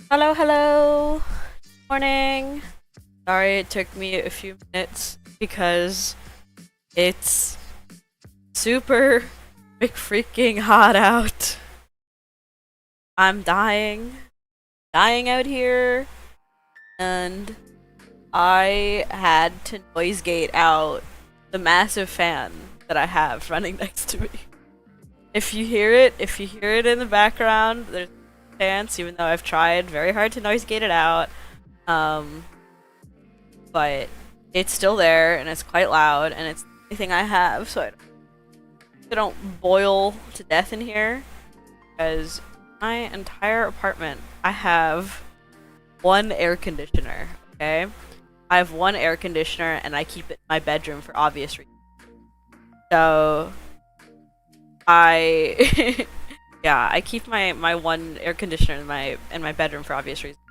Hello, hello. Morning. Sorry it took me a few minutes because it's super freaking hot out. I'm dying out here, and I had to noise gate out the massive fan that I have running next to me. If you hear it in the background, there's a chance, even though I've tried very hard to noise gate it out. But it's still there, and it's quite loud, and it's the only thing I have, so I don't boil to death in here. Because my entire apartment, I have one air conditioner, okay? I have one air conditioner, and I keep it in my bedroom for obvious reasons. So, yeah, I keep my one air conditioner in my bedroom for obvious reasons.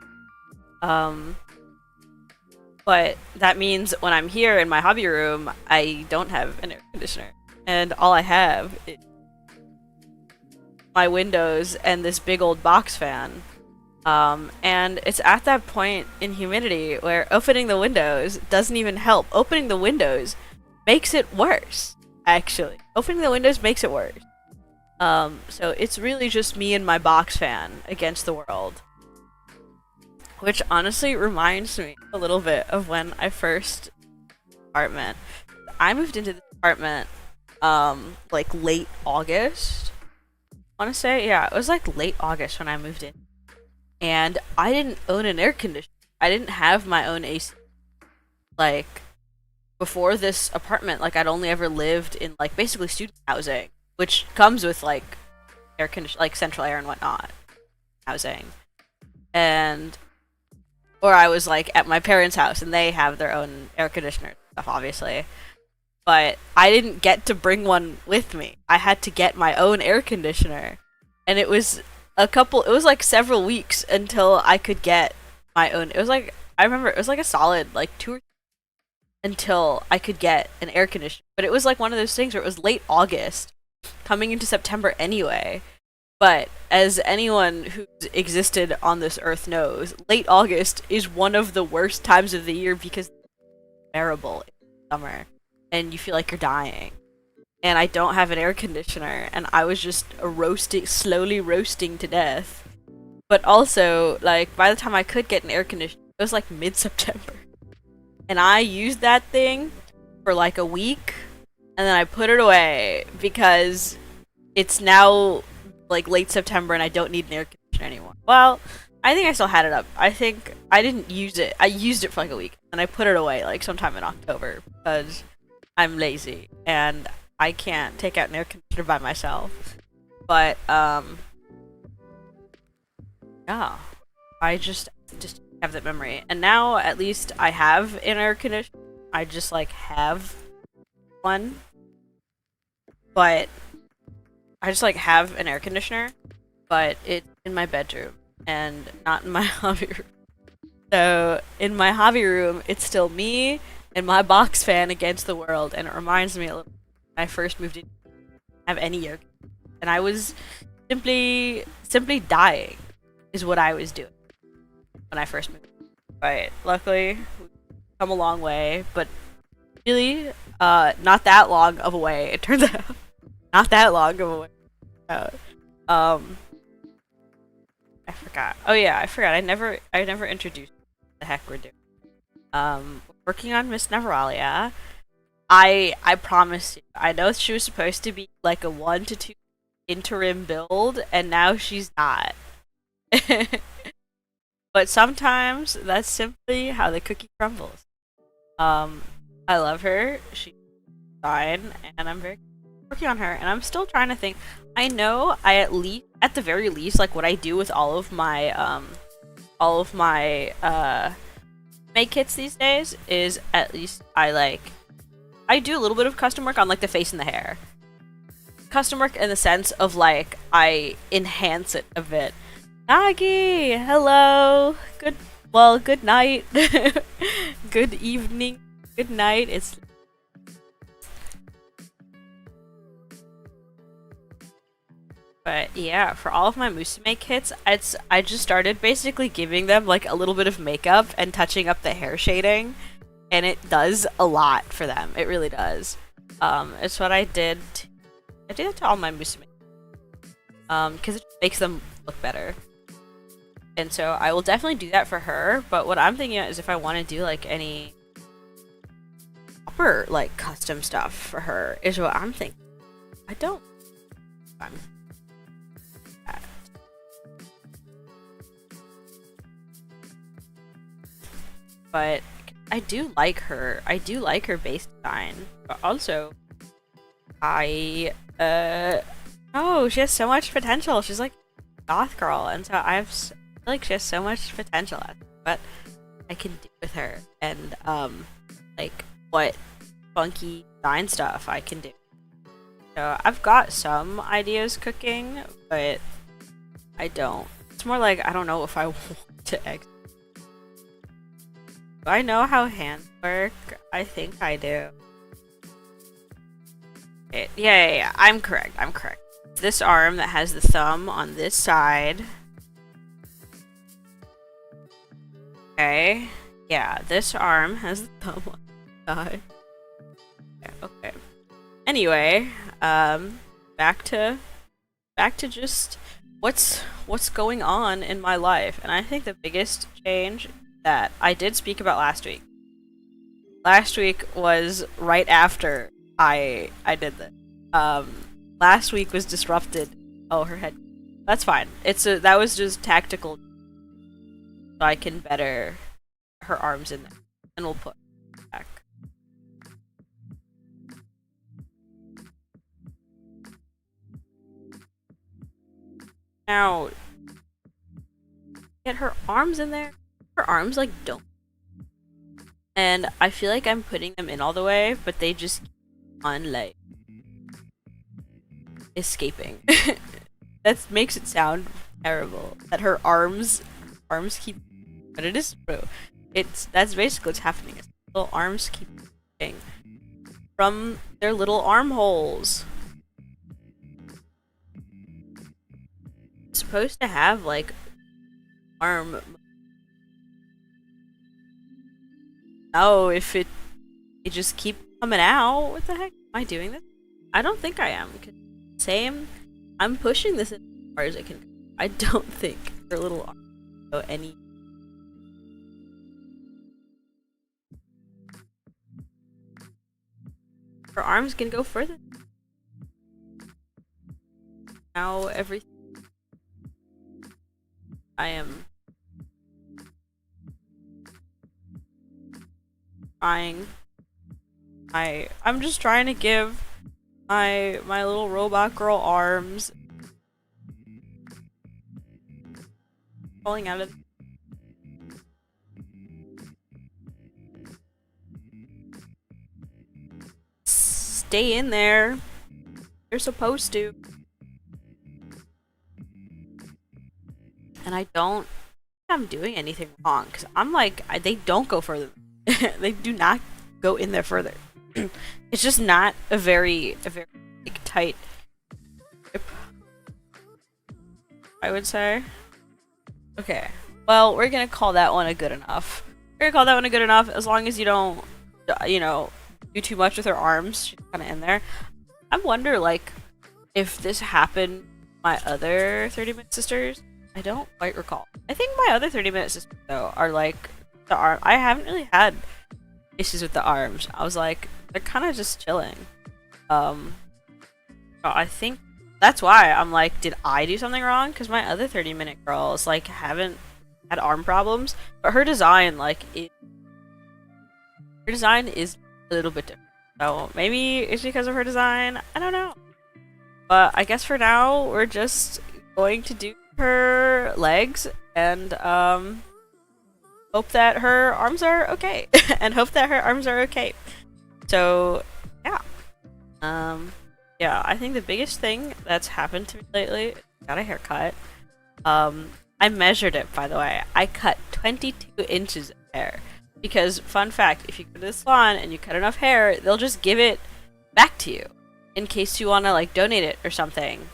But that means when I'm here in my hobby room, I don't have an air conditioner. And all I have is my windows and this big old box fan. And it's at that point in humidity where opening the windows doesn't even help. Opening the windows makes it worse, actually. Opening the windows makes it worse. So it's really just me and my box fan against the world. Which honestly reminds me a little bit of when I first apartment. I moved into this apartment like late August. I want to say, yeah, it was like late August when I moved in. And I didn't own an air conditioner. I didn't have my own AC. Like before this apartment, like I'd only ever lived in like basically student housing, which comes with like air condition, like central air and whatnot housing. And or I was like at my parents' house and they have their own air conditioner stuff, obviously. But I didn't get to bring one with me. I had to get my own air conditioner. And it was like several weeks until I could get my own. It was like, I remember it was like a solid like 2 or 3 until I could get an air conditioner. But it was like one of those things where it was late August, coming into September anyway. But as anyone who's existed on this earth knows, late August is one of the worst times of the year because it's bearable in summer and you feel like you're dying. And I don't have an air conditioner, and I was just slowly roasting to death. But also, like, by the time I could get an air conditioner, it was like mid-September. And I used that thing for like a week, and then I put it away because it's now like late September and I don't need an air conditioner anymore. Well, I think I still had it up. I think I didn't use it. I used it for like a week and I put it away like sometime in October because I'm lazy and I can't take out an air conditioner by myself. But yeah, I just have that memory. And now at least I have an air conditioner. I just like have one. But I just like have an air conditioner, but it's in my bedroom and not in my hobby room. So in my hobby room, it's still me and my box fan against the world, and it reminds me a little when I first moved in, I didn't have any yoga, and I was simply dying, is what I was doing when I first moved. But luckily, we've come a long way, but really, not that long of a way. It turns out. Not that long of a way out. I forgot. Oh yeah, I forgot. I never introduced what the heck we're doing. Working on Miss Neverlia. I promise you. I know she was supposed to be like a 1 to 2 interim build, and now she's not. But sometimes that's simply how the cookie crumbles. I love her. She's fine, and I'm very working on her, and I'm still trying to think. I know at the very least, like what I do with all of my make kits these days is at least I do a little bit of custom work on like the face and the hair. Custom work in the sense of like I enhance it a bit. Nagi, hello. Good night. Good evening. Good night. It's But yeah, for all of my Musume kits, I just started basically giving them like a little bit of makeup and touching up the hair shading, and it does a lot for them. It really does. It's what I did. I did it to all my Musume, because it makes them look better. And so I will definitely do that for her. But what I'm thinking is if I want to do like any proper like custom stuff for her is what I'm thinking. I don't. But I do like her. I do like her base design. But also, oh, she has so much potential. She's like a goth girl, and so I feel like she has so much potential. But I can do with her, and like what funky design stuff I can do. So I've got some ideas cooking, but I don't. It's more like I don't know if I want to exit. Do I know how hands work? I think I do. Okay, yeah, I'm correct. I'm correct. This arm that has the thumb on this side. Okay. Yeah, this arm has the thumb on the side. Okay. Anyway, back to just what's going on in my life, and I think the biggest change that I did speak about last week. Last week was right after I did this. Last week was disrupted. Oh, her head. That's fine. That was just tactical. So I can better her arms in there, and we'll put it back. Now, get her arms in there. Her arms like don't. And I feel like I'm putting them in all the way, but they just keep on like escaping. That makes it sound terrible. That her arms keep, but it is true. That's basically what's happening. Little arms keep escaping from their little armholes. It's supposed to have like arm. Oh, if it just keep coming out, what the heck? Am I doing this? I don't think I am. Same. I'm pushing this as far as I can. I don't think her little arm go any. Her arms can go further. Now everything. I am trying. I'm just trying to give my little robot girl arms falling out of. Stay in there. You're supposed to. And I don't think I'm doing anything wrong because I'm like they don't go further. They do not go in there further. It's just not a very like, tight grip, I would say. Okay. Well, we're gonna call that one a good enough. We're gonna call that one a good enough as long as you don't, do too much with her arms. She's kind of in there. I wonder, like, if this happened to my other 30-minute sisters. I don't quite recall. I think my other 30-minute sisters, though, are like the arm. I haven't really had issues with the arms. I was like, they're kind of just chilling. I think that's why I'm like, did I do something wrong? Because my other 30-minute girls like haven't had arm problems, but her design is a little bit different. So maybe it's because of her design. I don't know. But I guess for now we're just going to do her legs and hope that her arms are okay. And hope that her arms are okay. So yeah. Yeah, I think the biggest thing that's happened to me lately is I got a haircut. I measured it, by the way. I cut 22 inches of hair. Because, fun fact, if you go to the salon and you cut enough hair, they'll just give it back to you. In case you want to, like, donate it or something.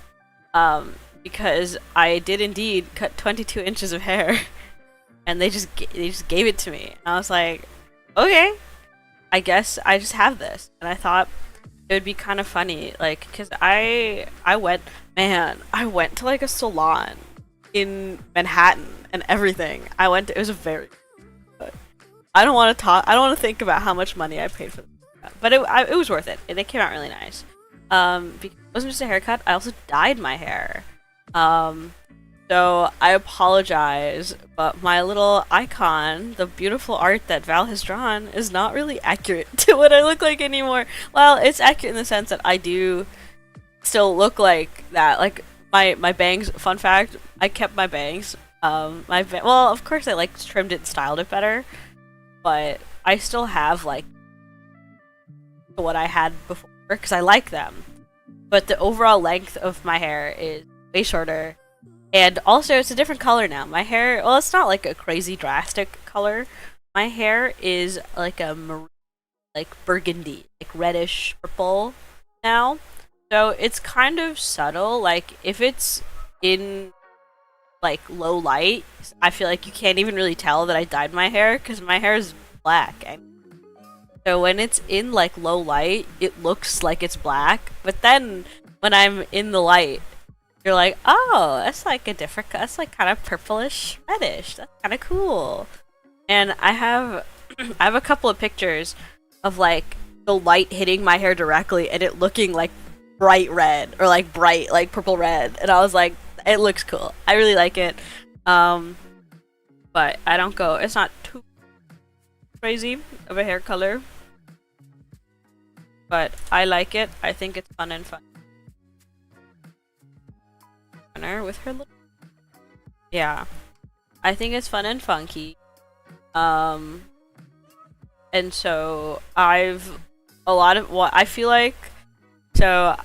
because I did indeed cut 22 inches of hair, and they just gave it to me. And I was like, okay, I guess I just have this. And I thought it would be kind of funny, like, cause I went, man, I went to like a salon in Manhattan and everything. It was a very, I don't want to talk, I don't want to think about how much money I paid for this, but it was worth it, and it came out really nice. Because it wasn't just a haircut, I also dyed my hair. So I apologize, but my little icon, the beautiful art that Val has drawn, is not really accurate to what I look like anymore. Well, it's accurate in the sense that I do still look like that. Like my bangs, fun fact, I kept my bangs. Well, of course I like trimmed it and styled it better, but I still have like what I had before because I like them. But the overall length of my hair is way shorter. And also, it's a different color now. My hair, well, it's not like a crazy drastic color. My hair is like a maroon, like burgundy, like reddish purple now. So it's kind of subtle. Like, if it's in like low light, I feel like you can't even really tell that I dyed my hair because my hair is black. So when it's in like low light, it looks like it's black. But then when I'm in the light, you're like, oh, that's like a different, that's like kind of purplish reddish. That's kind of cool. And I have a couple of pictures of like the light hitting my hair directly and it looking like bright red or like bright like purple red. And I was like, it looks cool. I really like it. But I don't go, it's not too crazy of a hair color. But I like it. I think it's fun and fun. With her little, yeah, I think it's fun and funky. And so I've a lot of what I feel like. So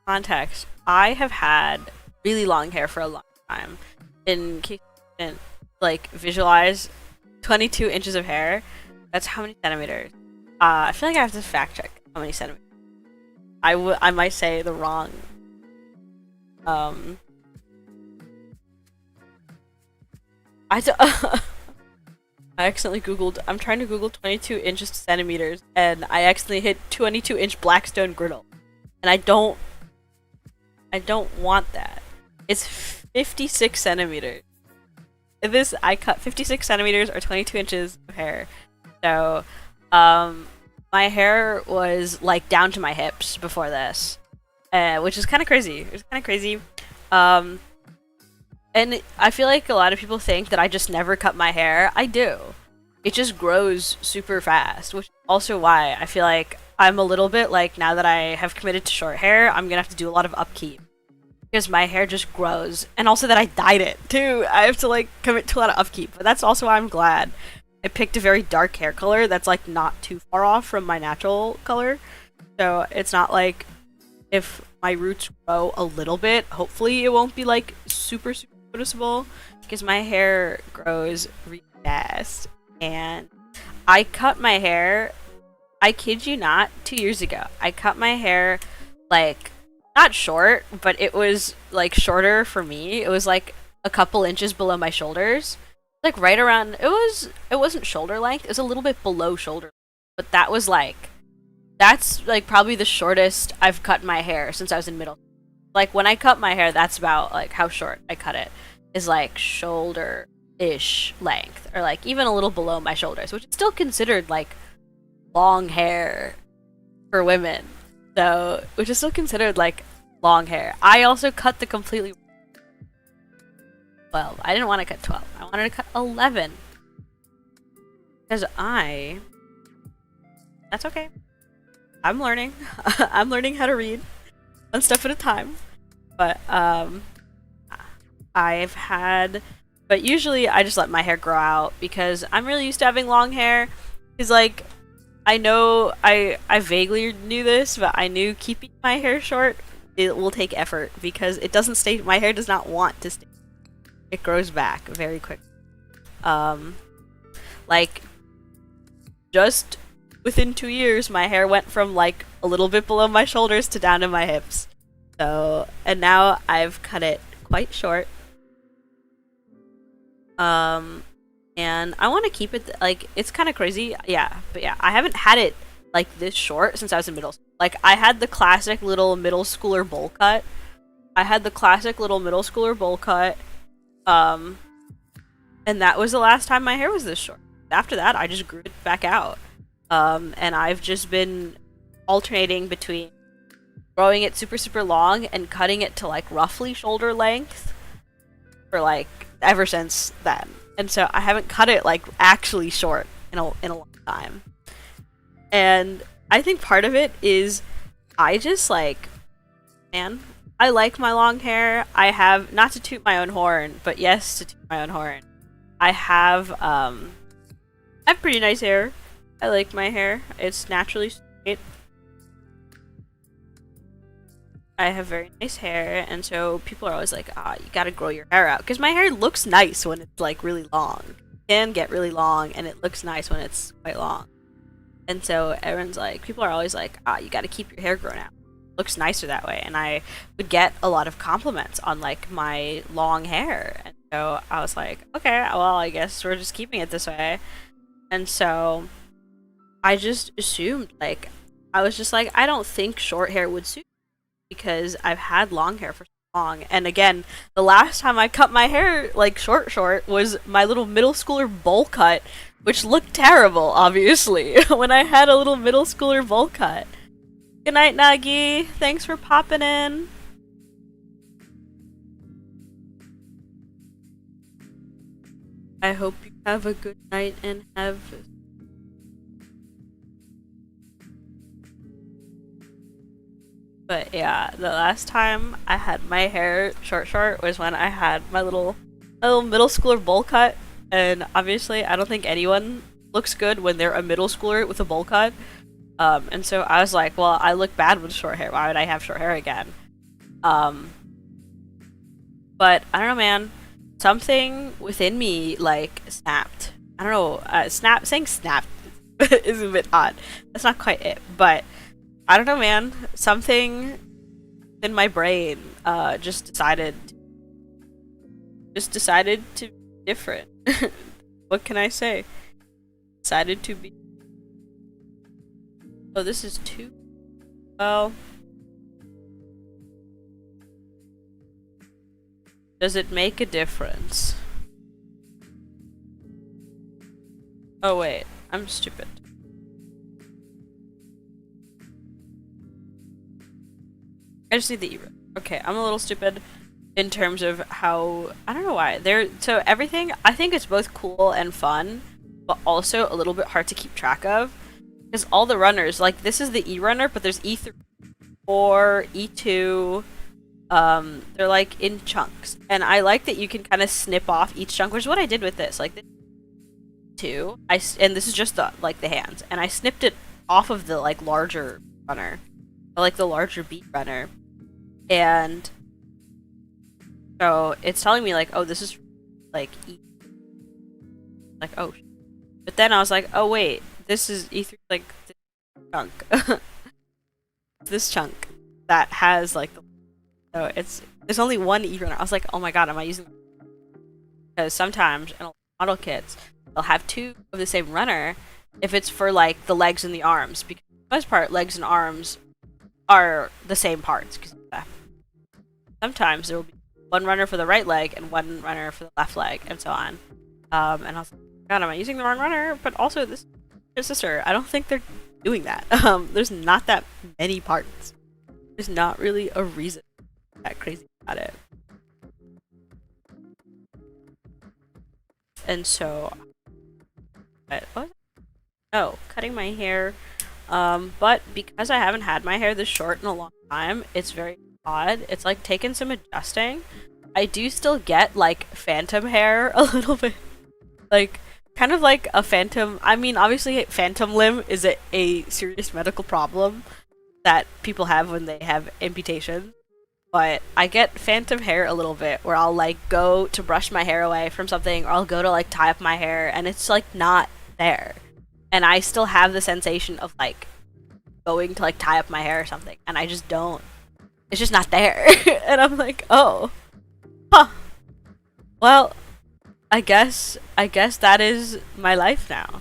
context, I have had really long hair for a long time. In case you didn't like visualize, 22 inches of hair. That's how many centimeters? I feel like I have to fact check how many centimeters. I might say the wrong. I accidentally googled, I'm trying to google 22 inches to centimeters, and I accidentally hit 22-inch Blackstone griddle. And I don't want that. It's 56 centimeters. I cut 56 centimeters or 22 inches of hair. So, my hair was like down to my hips before this. Which is kind of crazy. It was kind of crazy. And I feel like a lot of people think that I just never cut my hair. I do. It just grows super fast, which is also why I feel like I'm a little bit like, now that I have committed to short hair, I'm gonna have to do a lot of upkeep. Because my hair just grows. And also that I dyed it, too. I have to, like, commit to a lot of upkeep. But that's also why I'm glad I picked a very dark hair color that's, like, not too far off from my natural color. So it's not like if my roots grow a little bit, hopefully it won't be, like, super noticeable, because my hair grows really fast. And I cut my hair, I kid you not, 2 years ago. I cut my hair, like, not short, but it was, like, shorter for me. It was, like, a couple inches below my shoulders. Like, right around, it wasn't shoulder length, it was a little bit below shoulder. But that was, like, that's, like, probably the shortest I've cut my hair since I was in middle school. Like, when I cut my hair, that's about, like, how short I cut it. Is, like, shoulder-ish length. Or, like, even a little below my shoulders. Which is still considered, like, long hair for women. So, which is still considered, like, long hair. I also cut the completely 12. I didn't want to cut 12. I wanted to cut 11. Because that's okay. I'm learning. I'm learning how to read. One step at a time. But, but usually I just let my hair grow out because I'm really used to having long hair. Because, like, I know, I vaguely knew this, but I knew keeping my hair short, it will take effort because it doesn't stay, my hair does not want to stay. It grows back very quick. Like, just within 2 years, my hair went from, like, a little bit below my shoulders to down to my hips. So, and now I've cut it quite short. And I want to keep it like it's kind of crazy, yeah. But yeah, I haven't had it like this short since I was in middle school. Like I had the classic little middle schooler bowl cut. Um, and that was the last time my hair was this short. After that, I just grew it back out. And I've just been alternating between growing it super super long and cutting it to like roughly shoulder length for like ever since then. And so I haven't cut it like actually short in a long time. And I think part of it is I just like, man, I like my long hair. I have, not to toot my own horn, but yes, to toot my own horn. I have pretty nice hair. I like my hair. It's naturally straight. I have very nice hair, and so people are always like, you gotta grow your hair out. Because my hair looks nice when it's like really long. It can get really long, and it looks nice when it's quite long. And so everyone's like, people are always like, you gotta keep your hair grown out. It looks nicer that way. And I would get a lot of compliments on like my long hair. And so I was like, okay, well, I guess we're just keeping it this way. And so I just assumed, like, I was just like, I don't think short hair would suit me because I've had long hair for so long. And again, the last time I cut my hair, like, short was my little middle schooler bowl cut, which looked terrible, obviously, when I had a little middle schooler bowl cut. Good night, Nagi. Thanks for popping in. I hope you have a good night and have... But yeah, the last time I had my hair short was when I had my little middle schooler bowl cut. And obviously, I don't think anyone looks good when they're a middle schooler with a bowl cut. And so I was like, well, I look bad with short hair. Why would I have short hair again? But I don't know, man. Something within me, like, snapped. I don't know. Saying snapped is a bit odd. That's not quite it. But I don't know, man. Something in my brain just decided to be different. What can I say? Decided to be. Oh, this is too. Well, does it make a difference? Oh wait, I'm stupid. I just need the E-road. Okay, I'm a little stupid in terms of how, I don't know why. So everything, I think it's both cool and fun, but also a little bit hard to keep track of. Because all the runners, like this is the E runner, but there's E3, E2, they're like in chunks. And I like that you can kind of snip off each chunk, which is what I did with this. Like this two, and this is just the hands, and I snipped it off of the like larger runner, or, like the larger beat runner. And so it's telling me like, oh, this is like E. Like, oh, but then I was like, oh wait, this is E3, like this chunk. This chunk that has like so there's only one E runner. I was like, oh my god, am I using? Because sometimes in model kits they'll have two of the same runner if it's for like the legs and the arms, because for the most part legs and arms are the same parts. Sometimes there will be one runner for the right leg and one runner for the left leg, and so on. And I was like, God, am I using the wrong runner? But also, this is sister. I don't think they're doing that. There's not that many parts. There's not really a reason that crazy about it. And so, what? Oh, cutting my hair. But because I haven't had my hair this short in a long time, it's very odd. It's like taken some adjusting. I do still get like phantom hair a little bit. Like, kind of like a phantom. I mean, obviously, phantom limb is a serious medical problem that people have when they have amputation. But I get phantom hair a little bit, where I'll like go to brush my hair away from something, or I'll go to like tie up my hair, and it's like not there. And I still have the sensation of like going to like tie up my hair or something, and I just don't. It's just not there. And I'm like, oh, huh. Well, I guess that is my life now.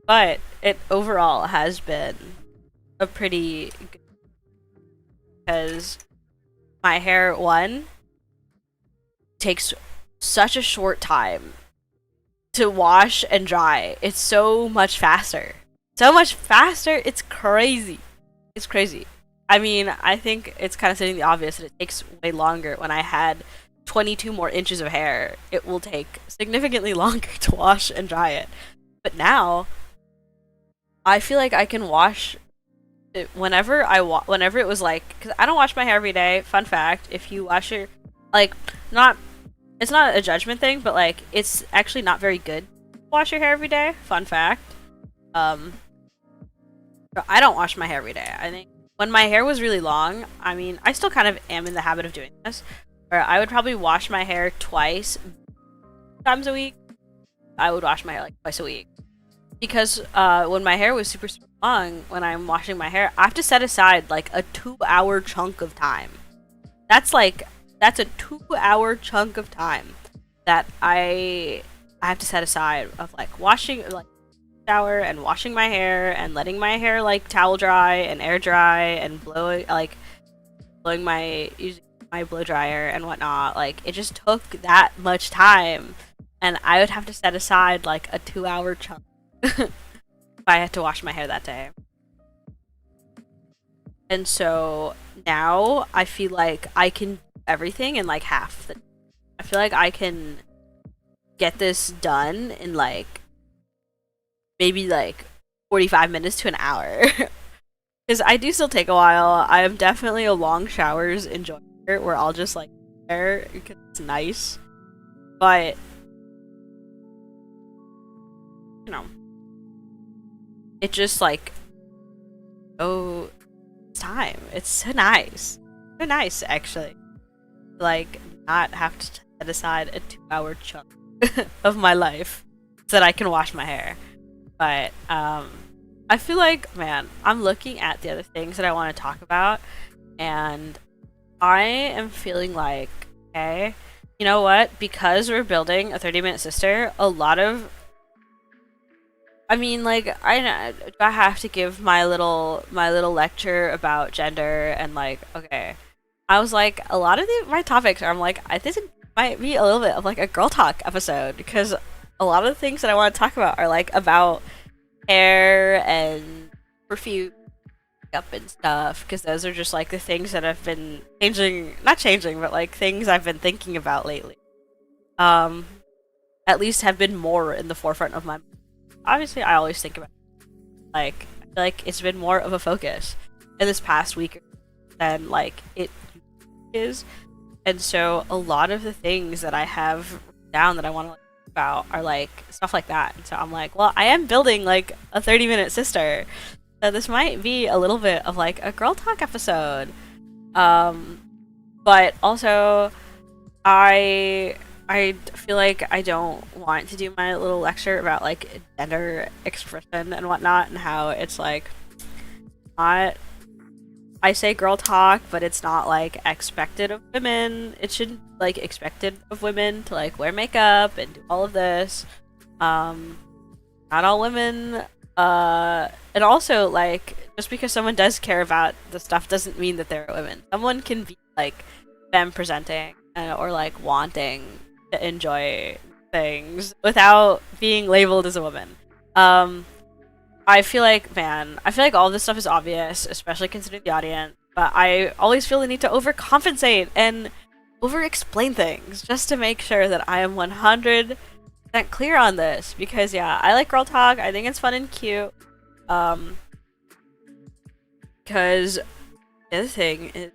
But it overall has been a pretty good, because my hair, one, takes such a short time to wash and dry. It's so much faster. So much faster. It's crazy. It's crazy. I mean, I think it's kind of stating the obvious that it takes way longer. When I had 22 more inches of hair, it will take significantly longer to wash and dry it. But now, I feel like I can wash it whenever whenever it was like, because I don't wash my hair every day. Fun fact: if you wash your, like, not, it's not a judgment thing, but like, it's actually not very good to wash your hair every day. Fun fact. Um, but I don't wash my hair every day. I think when my hair was really long, I mean, I still kind of am in the habit of doing this, where I would probably wash my hair twice times a week. I would wash my hair like twice a week. Because when my hair was super, super long, when I'm washing my hair, I have to set aside like a 2-hour chunk of time. That's a 2-hour chunk of time that I have to set aside of like washing, like, shower and washing my hair and letting my hair like towel dry and air dry and blowing using my blow dryer and whatnot. Like, it just took that much time, and I would have to set aside like a 2-hour chunk if I had to wash my hair that day. And so now I feel like I can do everything in like half the, I feel like I can get this done in like maybe like 45 minutes to an hour. Because I do still take a while. I am definitely a long showers enjoyer where I'll just like there because it's nice. But you know, it just like, oh, it's time. It's so nice. So nice, actually. Like, not have to set aside a 2-hour chunk of my life so that I can wash my hair. But I feel like, man, I'm looking at the other things that I want to talk about, and I am feeling like, okay, you know what? Because we're building a 30-minute sister, a lot of, I mean, like, I have to give my little lecture about gender, and like, okay, I was like, a lot of my topics are, I'm like, I think it might be a little bit of like a girl talk episode, because a lot of the things that I want to talk about are like about hair and perfume, makeup and stuff, because those are just like the things that have been not changing, but like things I've been thinking about lately. At least have been more in the forefront of my mind. Obviously, I always think about it. Like, I feel like it's been more of a focus in this past week than like it is. And so a lot of the things that I have down that I want to talk about are like stuff like that. And so I'm like, well, I am building like a 30-minute sister, so this might be a little bit of like a girl talk episode. But also I feel like I don't want to do my little lecture about like gender expression and whatnot, and how it's like not, I say girl talk, but it's not like expected of women. It shouldn't like expected of women to like wear makeup and do all of this. Not all women. And also like, just because someone does care about the stuff doesn't mean that they're women. Someone can be like femme presenting or like wanting to enjoy things without being labeled as a woman. I feel like, man, I feel like all this stuff is obvious, especially considering the audience, but I always feel the need to overcompensate and over-explain things just to make sure that I am 100% clear on this, because yeah, I like girl talk. I think it's fun and cute. Because the other thing is,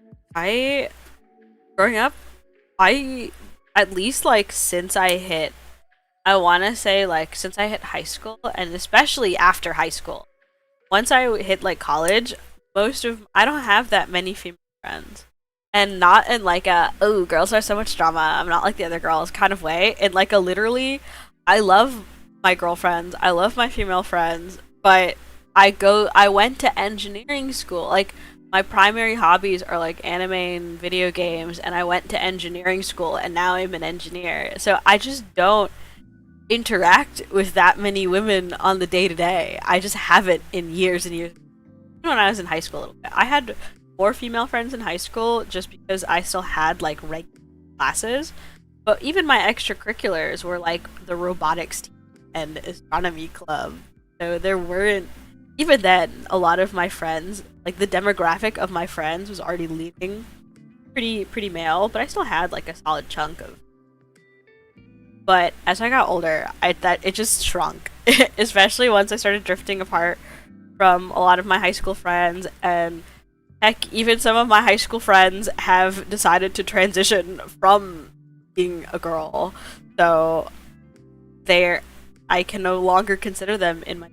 growing up, at least like since I want to say like since I hit high school, and especially after high school, once I hit like college, I don't have that many female friends. And not in like a, oh, girls are so much drama, I'm not like the other girls kind of way. In like a literally, I love my girlfriends, I love my female friends, but I went to engineering school. Like, my primary hobbies are like anime and video games, and I went to engineering school, and now I'm an engineer. So I just don't interact with that many women on the day to day. I just haven't in years and years. Even when I was in high school a little bit, I had more female friends in high school just because I still had like regular classes. But even my extracurriculars were like the robotics team and astronomy club. So there weren't, even then, a lot of my friends, like the demographic of my friends was already leaning pretty male, but I still had like a solid chunk of. But as I got older, that it just shrunk, especially once I started drifting apart from a lot of my high school friends, and heck, even some of my high school friends have decided to transition from being a girl, so I can no longer consider them in my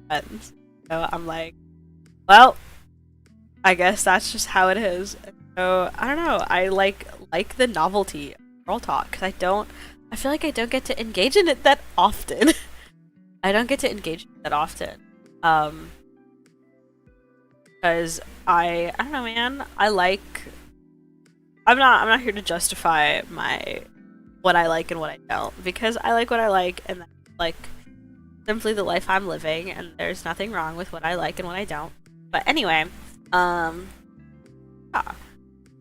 friends. So I'm like, well, I guess that's just how it is. So I don't know. I like the novelty of girl talk because I feel like I don't get to engage in it that often. I don't get to engage in it that often. Because I don't know, man. I'm not here to justify what I like and what I don't, because I like what I like, and that's like simply the life I'm living, and there's nothing wrong with what I like and what I don't. But anyway, yeah,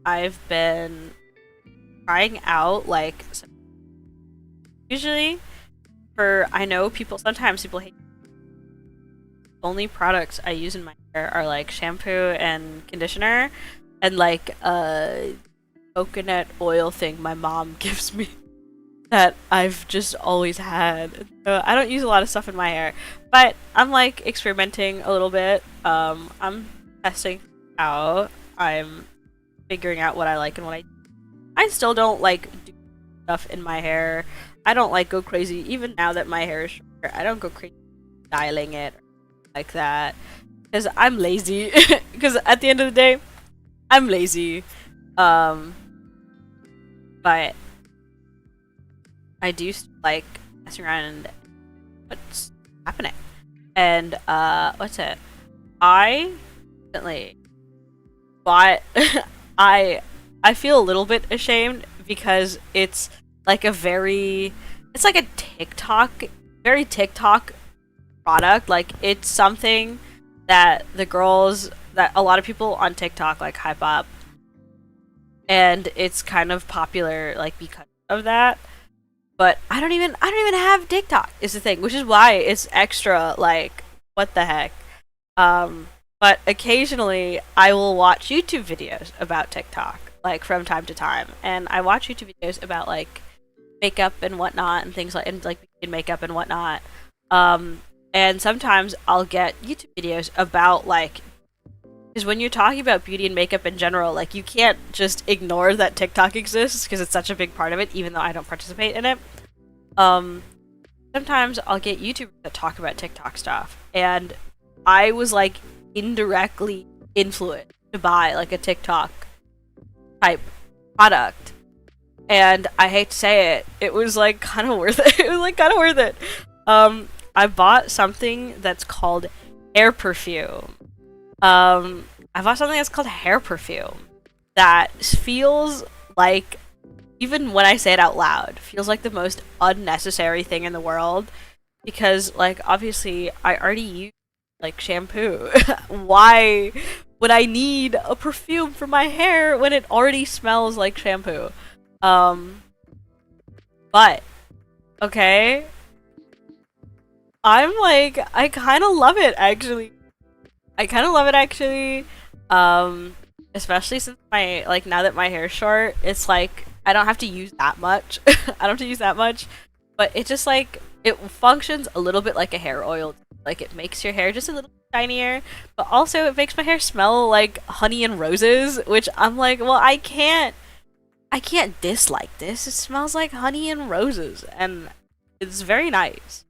I've been trying out like usually I know sometimes people hate only products I use in my hair are like shampoo and conditioner and like a coconut oil thing my mom gives me that I've just always had. So I don't use a lot of stuff in my hair, but I'm like experimenting a little bit. I'm testing out. I'm figuring out what I like and what I still don't like do stuff in my hair. I don't like go crazy even now that my hair is shorter. I don't go crazy styling it like that because I'm lazy. Because at the end of the day, I'm lazy. But I do like messing around and what's happening. And what's it? I recently bought I feel a little bit ashamed because it's like it's like a very TikTok product. Like it's something that that a lot of people on TikTok like hype up, and it's kind of popular like because of that. But I don't even have TikTok is the thing, which is why it's extra like what the heck. But occasionally I will watch YouTube videos about TikTok like from time to time, and I watch YouTube videos about like makeup and whatnot and things like beauty and makeup and whatnot. And sometimes I'll get YouTube videos about like, because when you're talking about beauty and makeup in general, like you can't just ignore that TikTok exists because it's such a big part of it, even though I don't participate in it. Sometimes I'll get YouTubers that talk about TikTok stuff, and I was like indirectly influenced to buy like a TikTok type product. And I hate to say it, it was like kind of worth it. It was like kind of worth it. I bought something that's called hair perfume. I bought something that's called hair perfume that feels like, even when I say it out loud, feels like the most unnecessary thing in the world. Because, like, obviously, I already use, like, shampoo. Why would I need a perfume for my hair when it already smells like shampoo? But, okay, I'm like, I kind of love it, actually. Especially since now that my hair's short, it's like, I don't have to use that much. I don't have to use that much, but it just like, it functions a little bit like a hair oil. Like, it makes your hair just a little shinier, but also it makes my hair smell like honey and roses, which I'm like, well, I can't dislike this. It smells like honey and roses, and it's very nice.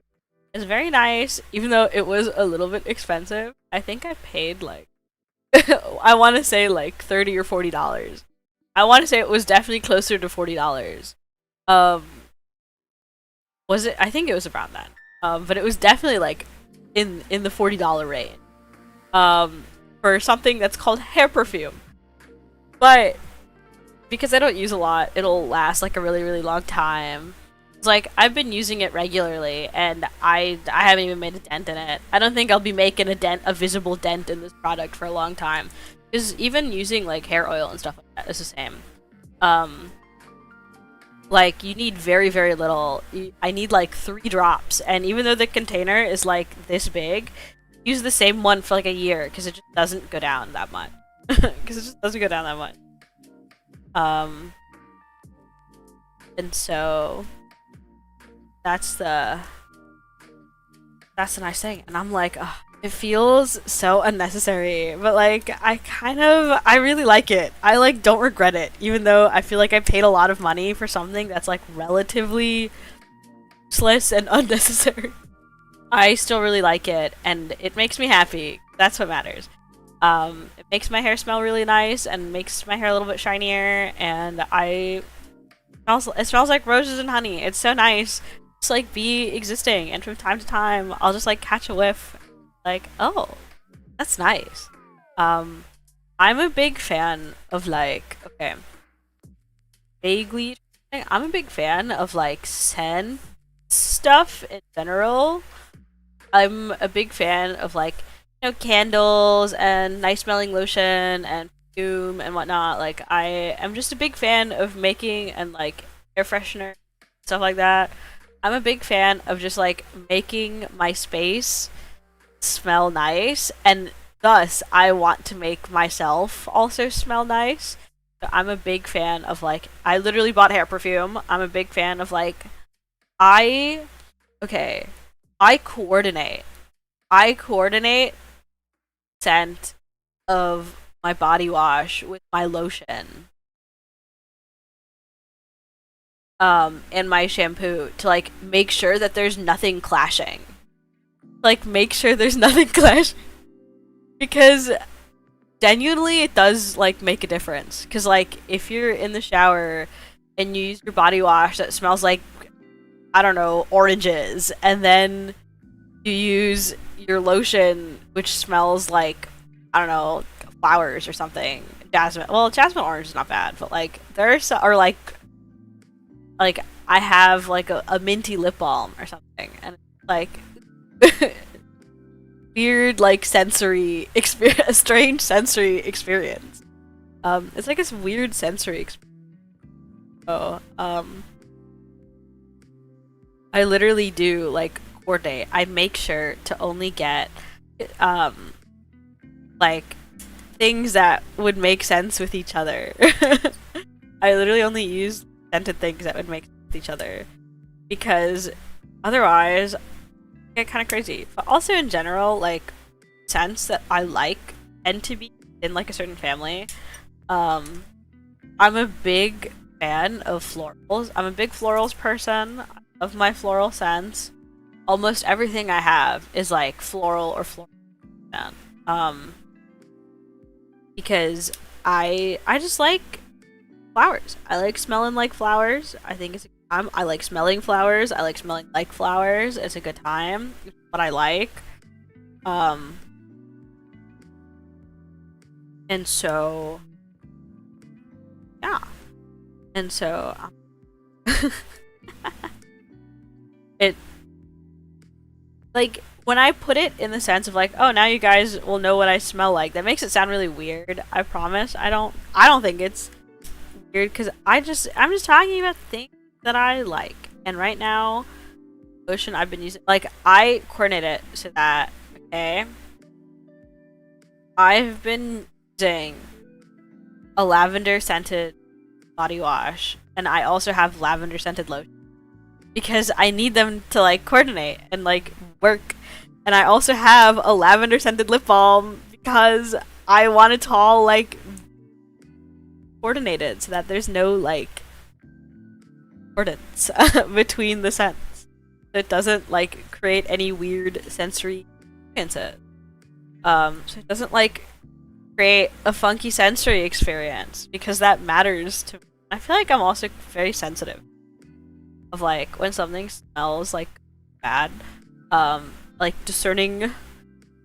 It's very nice, even though it was a little bit expensive. I think I paid like, I want to say like $30 or $40. I want to say it was definitely closer to $40. Was it? I think it was around that. But it was definitely like in the $40 range. for something that's called hair perfume. But because I don't use a lot, it'll last like a really, really long time. It's like I've been using it regularly, and I haven't even made a dent in it. I don't think I'll be making a visible dent in this product for a long time. Because even using like hair oil and stuff like that is the same. Like you need very, very little. I need like 3 drops, and even though the container is like this big, use the same one for like a year because it just doesn't go down that much. Because it just doesn't go down that much. And so that's the nice thing. And I'm like, ugh, it feels so unnecessary, but like I really like it. I like don't regret it, even though I feel like I paid a lot of money for something that's like relatively useless and unnecessary. I still really like it, and it makes me happy. That's what matters. It makes my hair smell really nice and makes my hair a little bit shinier, and it smells like roses and honey. It's so nice. Just like be existing, and from time to time I'll just like catch a whiff, like, oh, that's nice. I'm a big fan of like, okay, vaguely, I'm a big fan of like scent stuff in general. I'm a big fan of like, you know, candles and nice smelling lotion and perfume and whatnot. Like I am just a big fan of making and like air freshener, stuff like that. I'm a big fan of just like making my space smell nice, and thus I want to make myself also smell nice. So I'm a big fan of like, I literally bought hair perfume. I'm a big fan of like, okay, I coordinate scent of my body wash with my lotion and my shampoo to like make sure that there's nothing clashing. Like make sure there's nothing clashing, because genuinely it does like make a difference. Because like if you're in the shower and you use your body wash that smells like, I don't know, oranges, and then you use your lotion which smells like, I don't know, flowers or something, jasmine. Well, jasmine orange is not bad, but like there's, or like I have like a minty lip balm or something, and it's like weird like sensory experience, a strange sensory experience. It's like this weird sensory experience. So, I literally do like coordinate. I make sure to only get like things that would make sense with each other. I literally only use scented things that would make sense with each other, because otherwise I get kind of crazy. But also in general, like scents that I like tend to be in like a certain family. I'm a big fan of florals. I'm a big florals person. I love my floral scents. Almost everything I have is like floral or floral scent. Because I just like flowers. I like smelling like flowers. I think it's a good time. I like smelling flowers. I like smelling like flowers. It's a good time. It's what I like. And so yeah. And so it, like when I put it in the sense of like, oh, now you guys will know what I smell like, that makes it sound really weird. I promise. I don't think it's weird, because I'm just talking about things that I like. And right now, lotion I've been using, like I coordinate it so that, okay, I've been using a lavender scented body wash, and I also have lavender scented lotion, because I need them to like coordinate and like work. And I also have a lavender scented lip balm because I want it to all like coordinated so that there's no like accordance between the scents. It doesn't like create any weird sensory experiences. So it doesn't like create a funky sensory experience, because that matters to me. I feel like I'm also very sensitive of like when something smells like bad, like discerning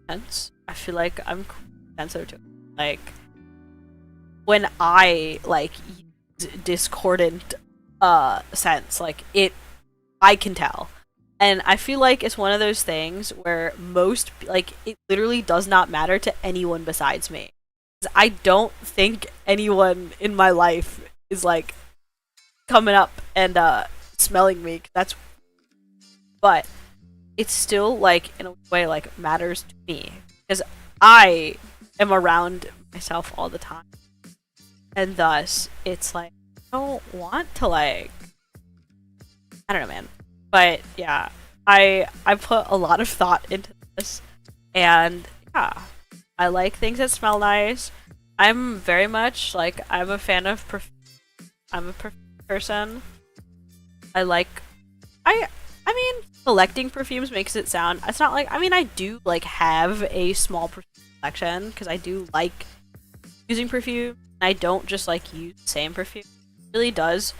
scents. I feel like I'm sensitive to it. Like when I like use discordant scents, like I can tell. And I feel like it's one of those things where it literally does not matter to anyone besides me. I don't think anyone in my life is like coming up and smelling me. But it's still like in a way like matters to me because I am around myself all the time, and thus it's like I don't want to like I don't know, man. But yeah, I put a lot of thought into this, and yeah, I like things that smell nice. I'm very much like I'm a fan of I'm a perfume person. I mean, collecting perfumes makes it sound. It's not like I do like have a small perfume collection because I do like using perfume. I don't just like use the same perfume. It really does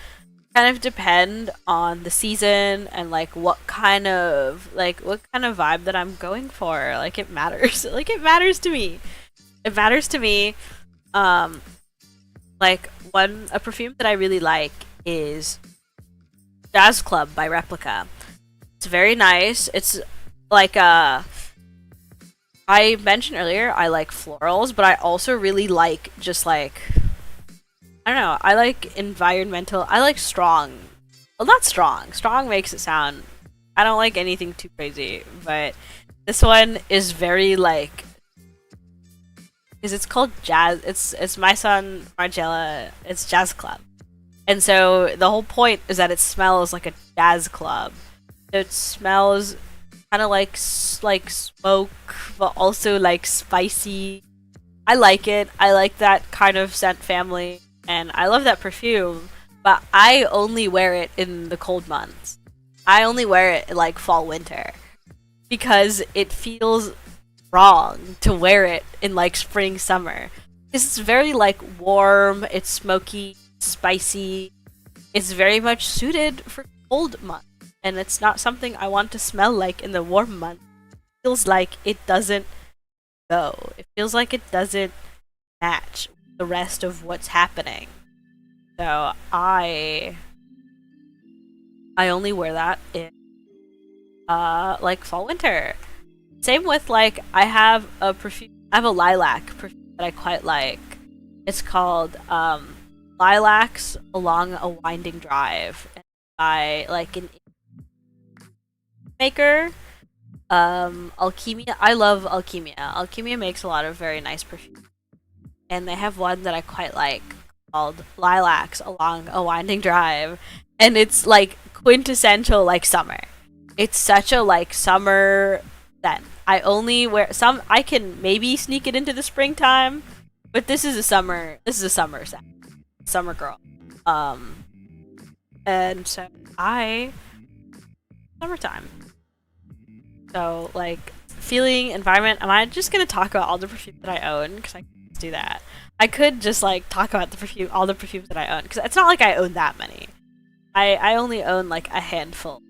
kind of depend on the season and like what kind of vibe that I'm going for. Like it matters. Like it matters to me. It matters to me. Like a perfume that I really like is Jazz Club by Replica. It's very nice. It's like I mentioned earlier, I like florals, but I also really like just like I don't know, I like environmental, I like strong. Well, not strong. Strong makes it sound I don't like anything too crazy, but this one is very like because it's called Jazz. It's my son Margella. It's Jazz Club, and so the whole point is that it smells like a jazz club. It smells kind of like smoke, but also like spicy. I like it. I like that kind of scent family, and I love that perfume. But I only wear it in the cold months. I only wear it like fall winter because it feels wrong to wear it in like spring summer. It's very like warm, it's smoky, spicy. It's very much suited for cold months, and it's not something I want to smell like in the warm months. It feels like it doesn't go. It feels like it doesn't match the rest of what's happening. So I only wear that in like fall winter. Same with like I have a lilac perfume that I quite like. It's called Lilacs Along a Winding Drive by like an maker. Alchemia. I love Alchemia. Alchemia makes a lot of very nice perfume. And they have one that I quite like called Lilacs Along a Winding Drive. And it's like quintessential like summer. It's such a like summer scent. I only wear some. I can maybe sneak it into the springtime, but this is a summer scent. Summer girl. And so summertime. So like feeling, environment. Am I just gonna talk about all the perfumes that I own? Because I can't do that. I could just like talk about all the perfumes that I own, because it's not like I own that many. I only own like a handful.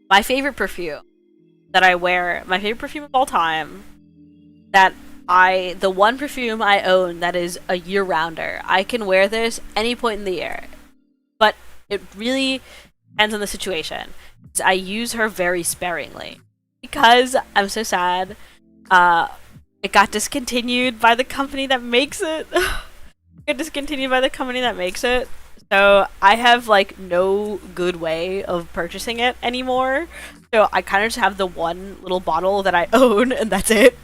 My favorite perfume that I wear, my favorite perfume of all time, the one perfume I own that is a year-rounder. I can wear this any point in the year, but it really depends on the situation. I use her very sparingly because I'm so sad. It got discontinued by the company that makes it. So I have like no good way of purchasing it anymore. So I kind of just have the one little bottle that I own, and that's it.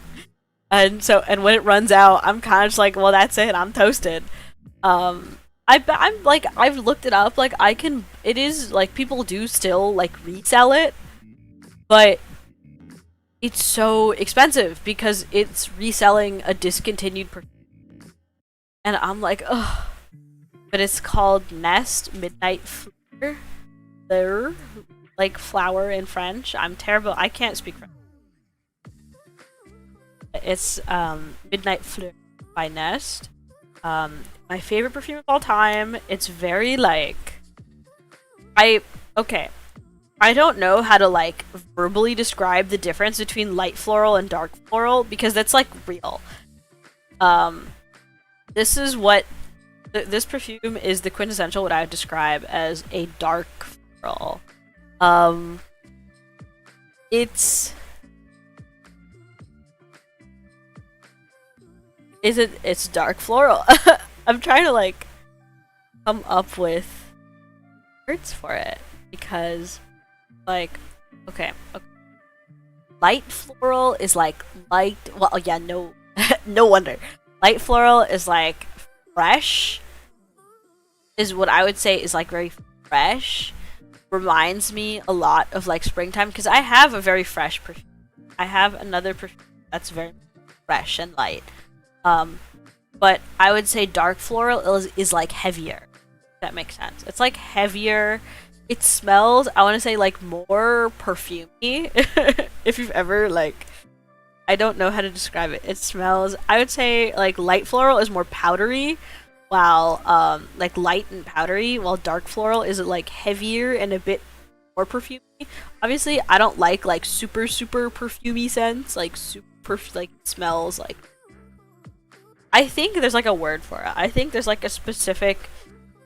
And when it runs out, I'm kind of just like, well, that's it. I'm toasted. I'm like, I've looked it up. Like it is like people do still like resell it, but it's so expensive because it's reselling a discontinued perfume. And I'm like, ugh. But it's called Nest Midnight Fleur. Like flower in French. I'm terrible. I can't speak French. It's Midnight Fleur by Nest. My favorite perfume of all time. It's very like okay. I don't know how to like verbally describe the difference between light floral and dark floral because that's like real. Um, this is what this perfume is the quintessential what I would describe as a dark floral. Um, it's it's dark floral. I'm trying to like come up with words for it because like okay. Light floral is like light, well yeah, no no wonder. Light floral is like fresh, is what I would say is like very fresh. Reminds me a lot of like springtime because I have a very fresh perfume. I have another perfume that's very fresh and light. But I would say dark floral is like heavier. If that makes sense. It's like heavier. It smells, I want to say like more perfumey. If you've ever like, I don't know how to describe it. It smells, I would say like light floral is more powdery, while like light and powdery, while dark floral is like heavier and a bit more perfumey. Obviously, I don't like super perfumey scents, like super like smells like. I think there's like a word for it. I think there's like a specific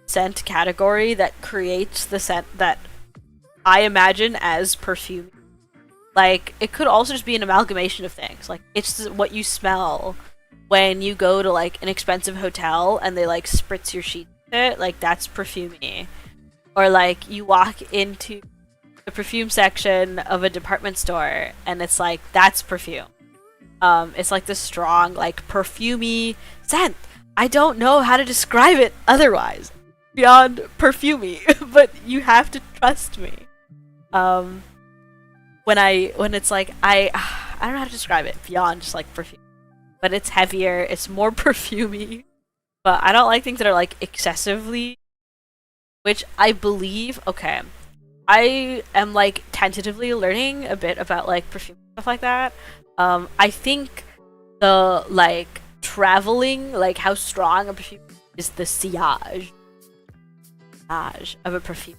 scent category that creates the scent that I imagine as perfume. Like, it could also just be an amalgamation of things. Like, it's what you smell when you go to like an expensive hotel and they like spritz your sheets with it. Like, that's perfumey. Or like you walk into the perfume section of a department store and it's like that's perfume. It's like this strong like perfumey scent. I don't know how to describe it otherwise beyond perfumey, but you have to trust me. When it's like I don't know how to describe it beyond just like perfume, but it's heavier, it's more perfumey. But I don't like things that are like excessively, which I believe. Okay, I am like tentatively learning a bit about like perfume stuff like that. I think the like traveling, like how strong a perfume is the sillage of a perfume.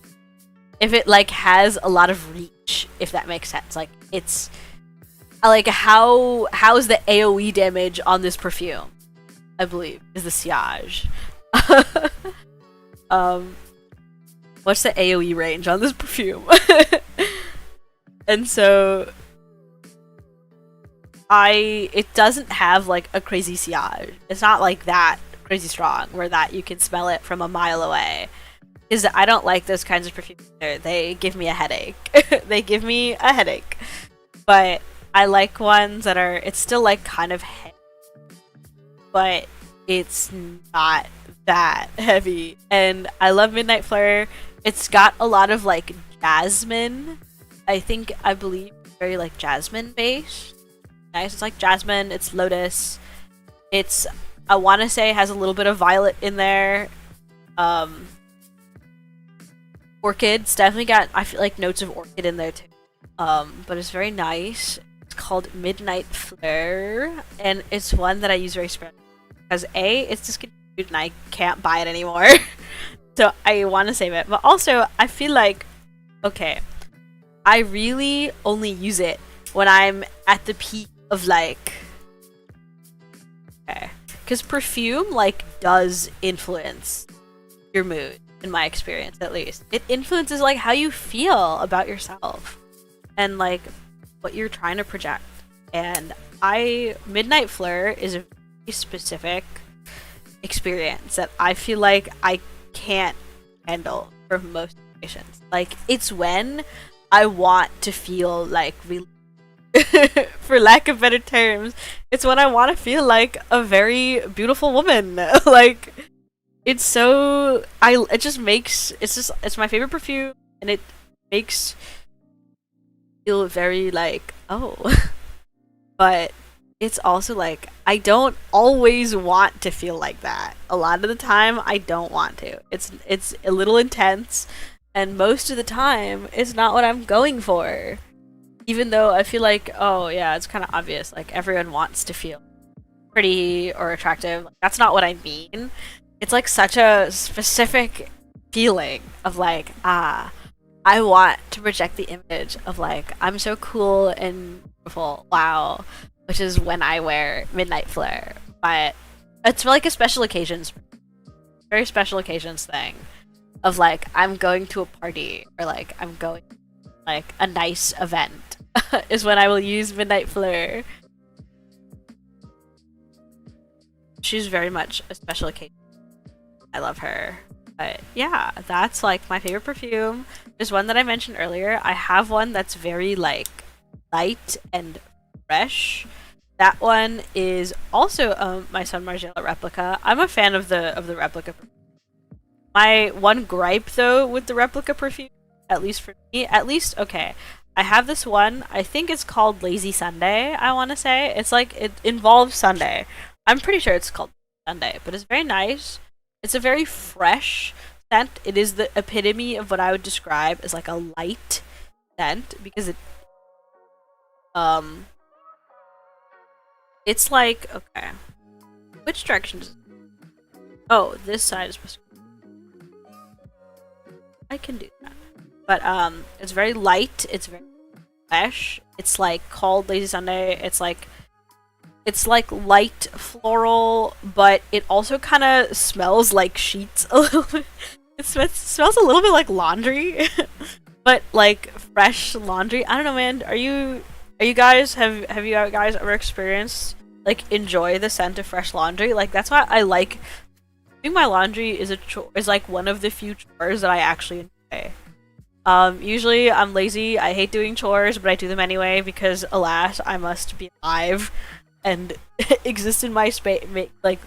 If it like has a lot of reach, if that makes sense. Like it's like how's the AoE damage on this perfume? I believe is the sillage. What's the AoE range on this perfume? And so it doesn't have like a crazy sillage. It's not like that crazy strong where that you can smell it from a mile away. Because I don't like those kinds of perfumes either. They give me a headache. They give me a headache. But I like ones that are, it's still like kind of heavy, but it's not that heavy. And I love Midnight Flare. It's got a lot of like jasmine. I believe very like jasmine based. Nice. It's like jasmine, it's lotus. It's, I want to say, has a little bit of violet in there. Orchid's definitely got, I feel like, notes of orchid in there too. But it's very nice. It's called Midnight Flare, and it's one that I use very sparingly because A, it's discontinued and I can't buy it anymore. So I want to save it. But also, I feel like, okay, I really only use it when I'm at the peak of like, okay, because perfume like does influence your mood, in my experience at least. It influences like how you feel about yourself and like what you're trying to project. And Midnight Flare is a very specific experience that I feel like I can't handle for most situations. Like, it's when I want to feel like really for lack of better terms, it's when I want to feel like a very beautiful woman. Like, it's so it's my favorite perfume, and it makes feel very like, oh. But it's also like, I don't always want to feel like that. A lot of the time I don't want to. It's a little intense, and most of the time it's not what I'm going for. Even though I feel like, oh yeah, it's kind of obvious, like everyone wants to feel pretty or attractive. That's not what I mean. It's like such a specific feeling of like, I I want to project the image of like, I'm so cool and beautiful, wow, which is when I wear Midnight Flare. But it's for like a special occasions, very special occasions thing of like, I'm going to a party or like I'm going like a nice event is when I will use Midnight Flare. She's very much a special occasion. I love her. But yeah, that's like my favorite perfume. There's one that I mentioned earlier. I have one that's very like light and fresh. That one is also my Sun Margiela replica. I'm a fan of the replica. My one gripe though with the replica perfume, at least for me, okay. I have this one. I think it's called Lazy Sunday. I want to say it's like it involves Sunday. I'm pretty sure it's called Sunday, but it's very nice. It's a very fresh scent. It is the epitome of what I would describe as like a light scent because it's like, okay, which direction does it? Oh, this side is supposed to. I can do that, but it's very light. It's very fresh. It's like called Lazy Sunday. It's like light floral, but it also kind of smells like sheets a little bit. It smells a little bit like laundry, but like fresh laundry. I don't know, man. Are you guys have you guys ever experienced like enjoy the scent of fresh laundry? Like that's why I like doing my laundry is like one of the few chores that I actually enjoy. Usually I'm lazy. I hate doing chores, but I do them anyway because alas, I must be alive and exist in my space, like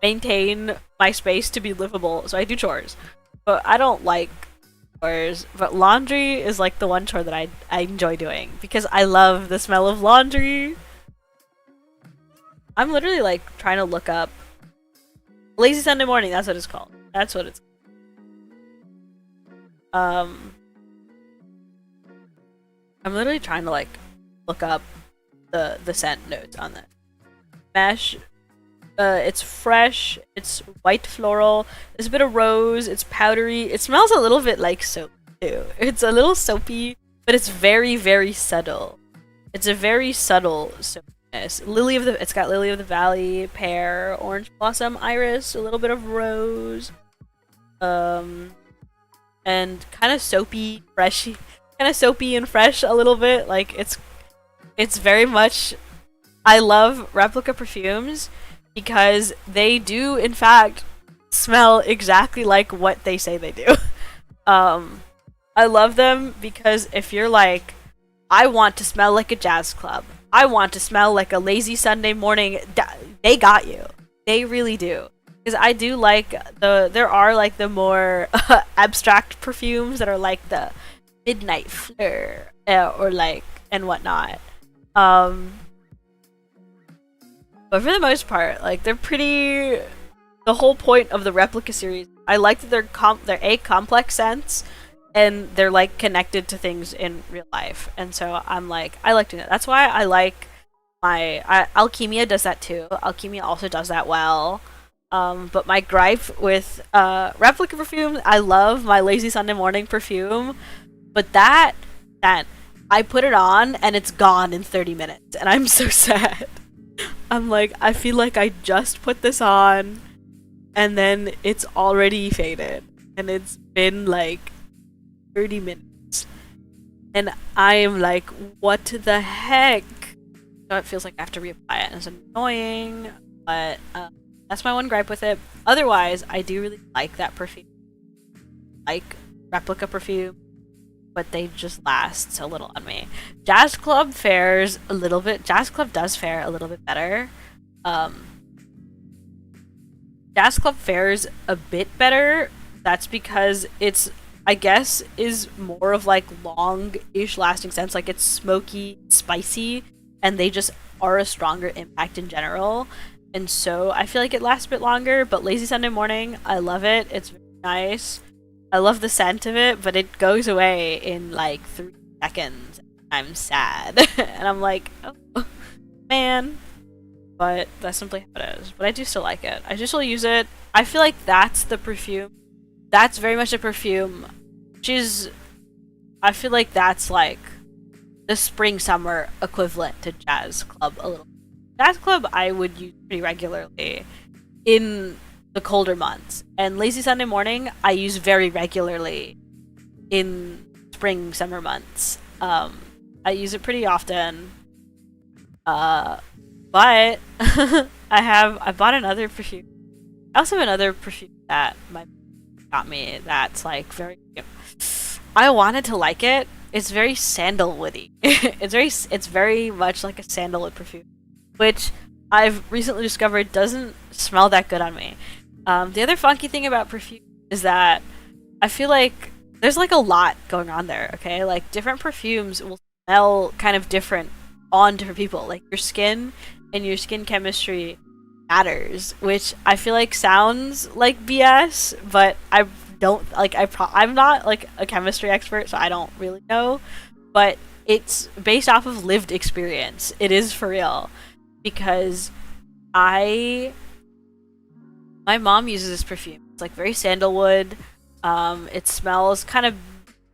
maintain my space to be livable. So I do chores, but I don't like chores. But laundry is like the one chore that I enjoy doing because I love the smell of laundry. I'm literally like trying to look up Lazy Sunday Morning. That's what it's called. That's what it's called. I'm literally trying to like look up the scent notes on that. Mesh. It's fresh. It's white floral. There's a bit of rose. It's powdery. It smells a little bit like soap too. It's a little soapy, but it's very, very subtle. It's a very subtle soapiness. It's got lily of the valley, pear, orange blossom, iris, a little bit of rose, and kind of soapy, freshy, kind of soapy and fresh a little bit. Like it's very much. I love replica perfumes because they do, in fact, smell exactly like what they say they do. I love them because if you're like, I want to smell like a jazz club, I want to smell like a lazy Sunday morning, they got you. They really do. Because I do like there are like the more abstract perfumes that are like the Midnight Flare or like and whatnot. But for the most part, like they're pretty. The whole point of the replica series, I like that they're complex scents, and they're like connected to things in real life, and so I'm like I like doing that. That's why I like Alchemia does that too. Alchemia also does that well. But my gripe with replica perfume, I love my Lazy Sunday Morning perfume, but that I put it on and it's gone in 30 minutes, and I'm so sad. I'm like, I feel like I just put this on and then it's already faded and it's been like 30 minutes and I am like, what the heck? So it feels like I have to reapply it and it's annoying, but that's my one gripe with it. Otherwise, I do really like that perfume, like replica perfume, but they just last so little on me. Jazz Club does fare a little bit better. Jazz Club fares a bit better. That's because it's, I guess, is more of like long-ish lasting scents. Like it's smoky, spicy, and they just are a stronger impact in general. And so I feel like it lasts a bit longer, but Lazy Sunday Morning, I love it. It's very nice. I love the scent of it, but it goes away in like 3 seconds. I'm sad. And I'm like, oh, man. But that's simply how it is. But I do still like it. I do still use it. I feel like that's the perfume. That's very much a perfume. She's I feel like that's like the spring summer equivalent to jazz club a little. Jazz club I would use pretty regularly in the colder months, and lazy Sunday morning I use very regularly in spring summer months. I use it pretty often. But I bought another perfume. I also have another perfume that my got me that's like very. I wanted to like it. It's very sandalwoody. It's very much like a sandalwood perfume, which I've recently discovered doesn't smell that good on me. The other funky thing about perfume is that I feel like there's like a lot going on there. Okay, like different perfumes will smell kind of different on different people. Like your skin and your skin chemistry matters, which I feel like sounds like BS, but I don't like I'm not like a chemistry expert, so I don't really know, but it's based off of lived experience. It is for real, because my mom uses this perfume. It's like very sandalwood. It smells kind of,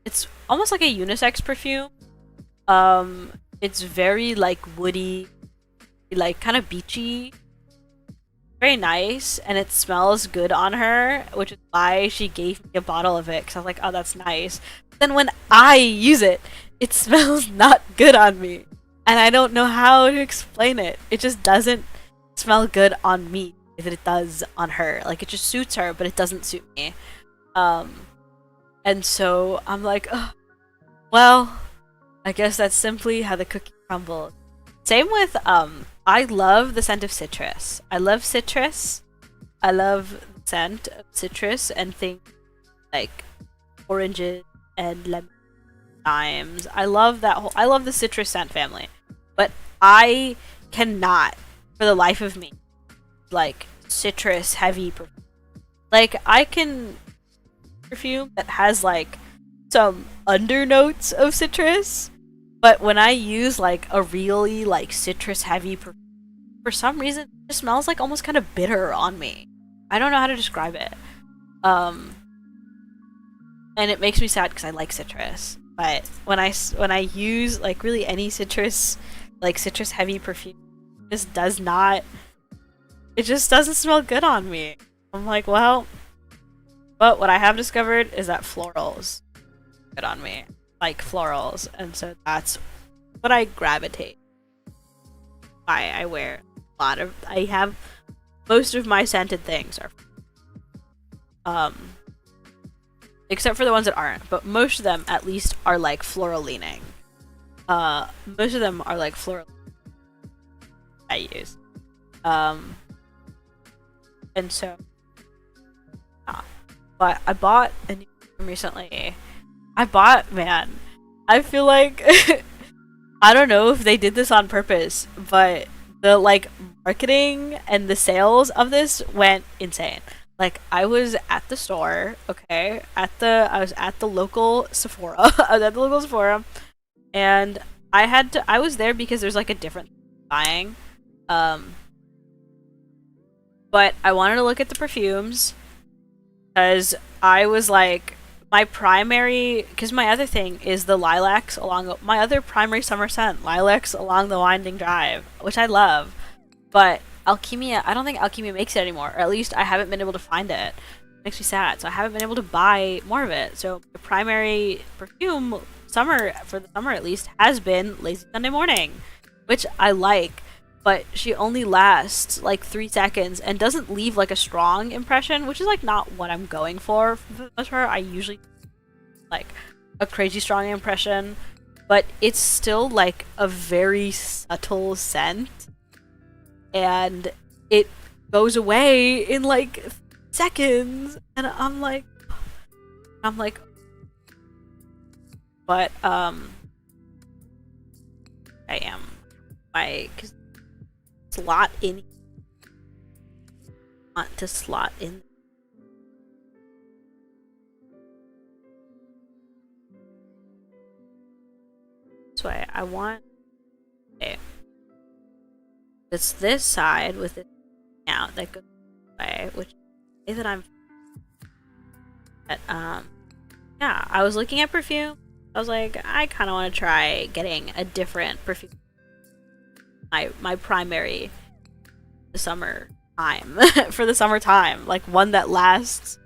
it's almost like a unisex perfume. It's very like woody, like kind of beachy, very nice, and it smells good on her, which is why she gave me a bottle of it, because I was like, oh, that's nice. But then when I use it, it smells not good on me, and I don't know how to explain it. It just doesn't smell good on me if it does on her. Like, it just suits her, but it doesn't suit me. And so I'm like, oh, well, I guess that's simply how the cookie crumbles. Same with, I love the scent of citrus. I love citrus. I love the scent of citrus and things like oranges and lemon, limes. I love the citrus scent family. But I cannot, for the life of me, like citrus heavy perfume. Like, I can perfume that has like some undernotes of citrus, but when I use like a really like citrus heavy perfume, for some reason it just smells like almost kind of bitter on me. I don't know how to describe it. And it makes me sad because I like citrus. But when I use like really any citrus, like citrus heavy perfume, it just doesn't smell good on me. I'm like, well, but what I have discovered is that florals good on me, like florals, and so that's what I gravitate. I wear a lot of. I have most of my scented things are, except for the ones that aren't, but most of them at least are like floral leaning. Most of them are like floral. I use, and so, yeah. But I bought a new perfume recently. Man, I feel like I don't know if they did this on purpose, but the like marketing and the sales of this went insane. Like, I was at the store, okay, I was at the local Sephora. I was at the local Sephora, and I was there because there's like a different buying, but I wanted to look at the perfumes because I was like, because my other thing is the lilacs my other primary summer scent, lilacs along the winding drive, which I love. But Alchemia, I don't think Alchemia makes it anymore, or at least I haven't been able to find it. It makes me sad, so I haven't been able to buy more of it. So the primary perfume, for the summer at least, has been Lazy Sunday Morning, which I like, but she only lasts like 3 seconds and doesn't leave like a strong impression, which is like not what I'm going for the most part. I usually like a crazy strong impression, but it's still like a very subtle scent, and it goes away in like seconds, and I'm like, but because slot in, want to slot in. This way, I want. Okay. It's this side with it out that goes this way, which is that I'm. But yeah, I was looking at perfume, I was like, I kind of want to try getting a different perfume. My primary summer time for the summertime, like one that lasts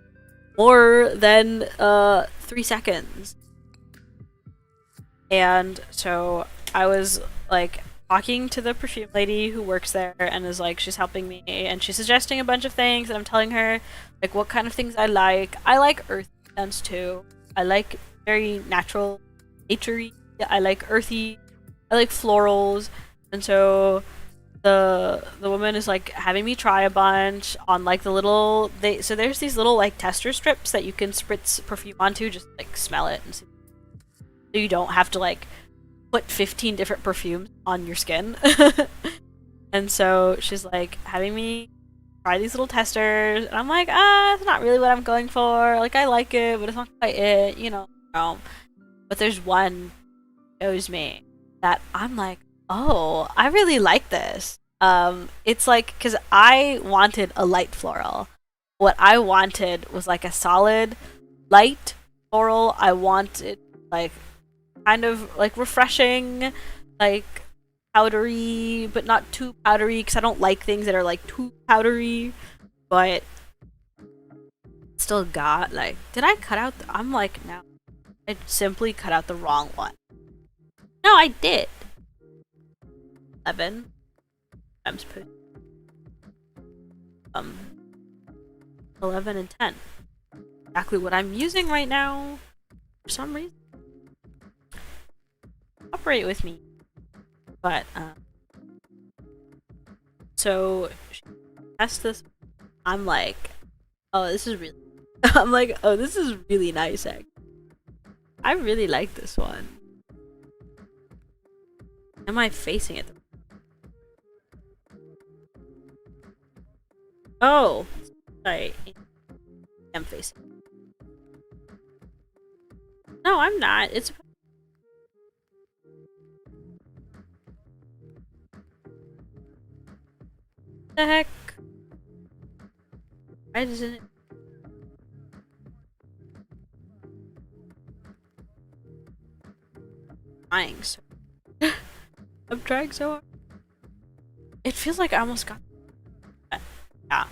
more than 3 seconds. And so I was like talking to the perfume lady who works there and is like, she's helping me and she's suggesting a bunch of things, and I'm telling her like what kind of things I like. I like earthy scents too. I like very natural, naturey. I like earthy. I like florals. And so the woman is like having me try a bunch on like the little so there's these little like tester strips that you can spritz perfume onto, just like smell it and see. So you don't have to like put 15 different perfumes on your skin. And so she's like having me try these little testers, and I'm like, it's not really what I'm going for. Like, I like it, but it's not quite it, you know. But there's one shows me that I'm like, oh, I really like this. It's like, because I wanted a light floral. What I wanted was like a solid light floral. I wanted like kind of like refreshing, like powdery, but not too powdery, because I don't like things that are like too powdery. But still got like, did I cut out? I'm like, no, I simply cut out the wrong one. No, I did. 11 times put 11 and 10. Exactly what I'm using right now. For some reason. Operate with me. But so test this. I'm like, oh, this is really I'm like, oh, this is really nice actually. I really like this one. Am I facing it? Oh, sorry. I'm facing. No, I'm not. It's the heck? Why doesn't it? Trying so. I'm trying so hard. It feels like I almost got. Yeah.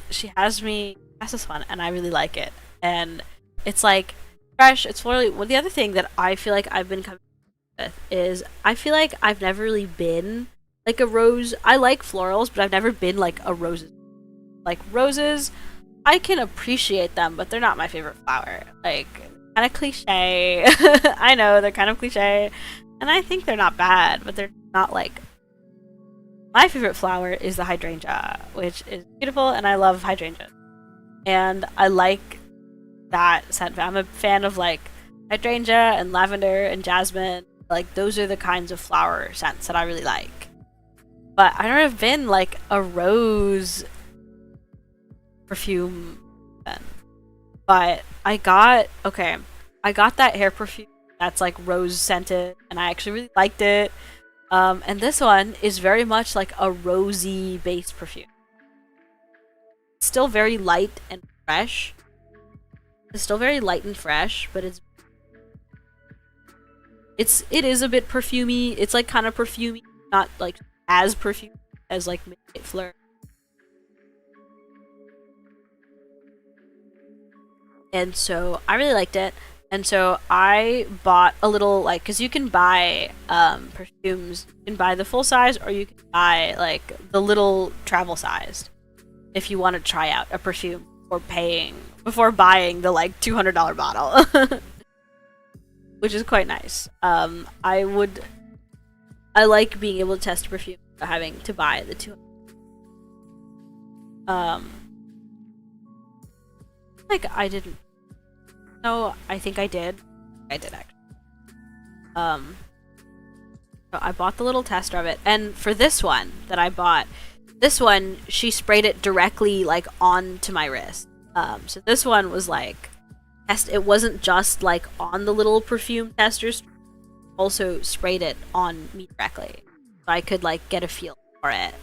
She has this one, and I really like it, and it's like fresh. It's florally. Well, the other thing that I feel like I've been coming with is I feel like I've never really been like a rose. I like florals, but I've never been like a roses. Like roses, I can appreciate them, but they're not my favorite flower. Like, kind of cliche. I know they're kind of cliche, and I think they're not bad, but they're not like. My favorite flower is the hydrangea, which is beautiful, and I love hydrangea. And I like that scent. I'm a fan of like hydrangea and lavender and jasmine. Like, those are the kinds of flower scents that I really like. But I've never been like a rose perfume then. But I got that hair perfume that's like rose scented, and I actually really liked it. And this one is very much like a rosy based perfume. It's still very light and fresh. It's still very light and fresh, but it is a bit perfumey. It's like kind of perfumey, not like as perfumey as like Midnight Fleur. And so I really liked it. And so I bought a little, like, because you can buy perfumes. You can buy the full size, or you can buy, like, the little travel sized. If you want to try out a perfume before buying the, like, $200 bottle. Which is quite nice. I like being able to test a perfume without having to buy the $200. Like, I didn't. No, I think I did. I did actually. So I bought the little tester of it, and for this one that I bought, she sprayed it directly like onto my wrist. So this one was like it wasn't just like on the little perfume testers, also sprayed it on me directly, so I could like get a feel for it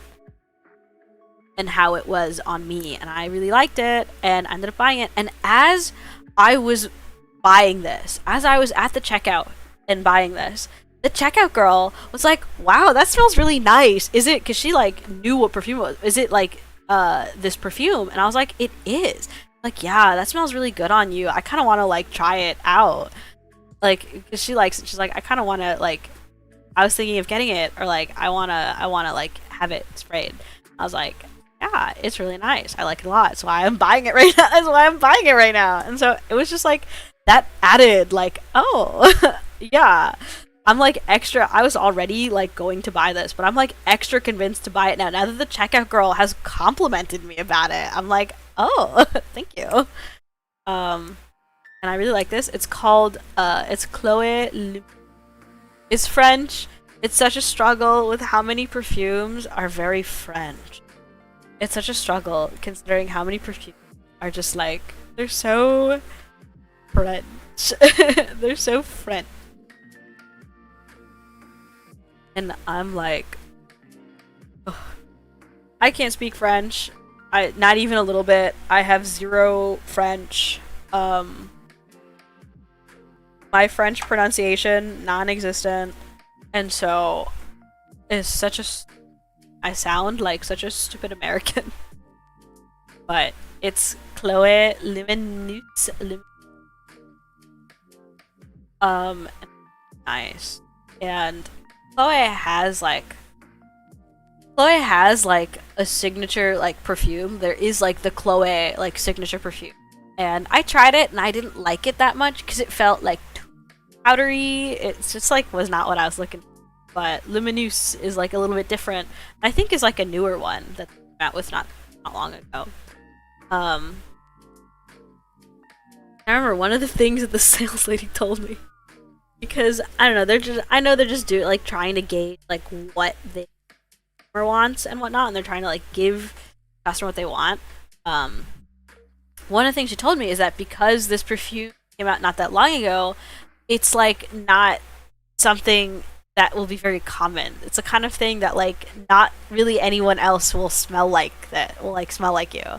and how it was on me, and I really liked it, and I ended up buying it. And as I was buying this, as I was at the checkout and buying this, the checkout girl was like, wow, that smells really nice. Is it, because she like knew what perfume it was, is it like this perfume? And I was like, it is. Like, yeah, that smells really good on you. I kind of want to like try it out. Like, cause she likes it. She's like, I kind of want to like, I was thinking of getting it, or like, I wanna like have it sprayed. I was like, yeah, it's really nice. I like it a lot. That's why I'm buying it right now. That's why I'm buying it right now. And so it was just like that added like, oh, yeah. I'm like extra, I was already like going to buy this, but I'm like extra convinced to buy it now. Now that the checkout girl has complimented me about it, I'm like, oh, thank you. And I really like this. It's called, it's Chloe. It's French. It's such a struggle with how many perfumes are very French. It's such a struggle considering how many perfumes are just like, they're so French. They're so French. And I'm like, ugh. I can't speak French. Not even a little bit. I have zero French. My French pronunciation, non-existent. And so, it's such a... I sound like such a stupid American. But it's Chloe Luminous. Nice. And Chloe has like a signature like perfume. There is like the Chloe like signature perfume. And I tried it and I didn't like it that much because it felt like too powdery. It's just like was not what I was looking for. But Luminous is like a little bit different. I think is like a newer one that they came out with not long ago. I remember one of the things that the sales lady told me, because I don't know, they're just doing like trying to gauge like what the customer wants and whatnot, and they're trying to like give the customer what they want. One of the things she told me is that because this perfume came out not that long ago, it's like not something that will be very common. It's the kind of thing that like not really anyone else will smell like that, will like smell like you.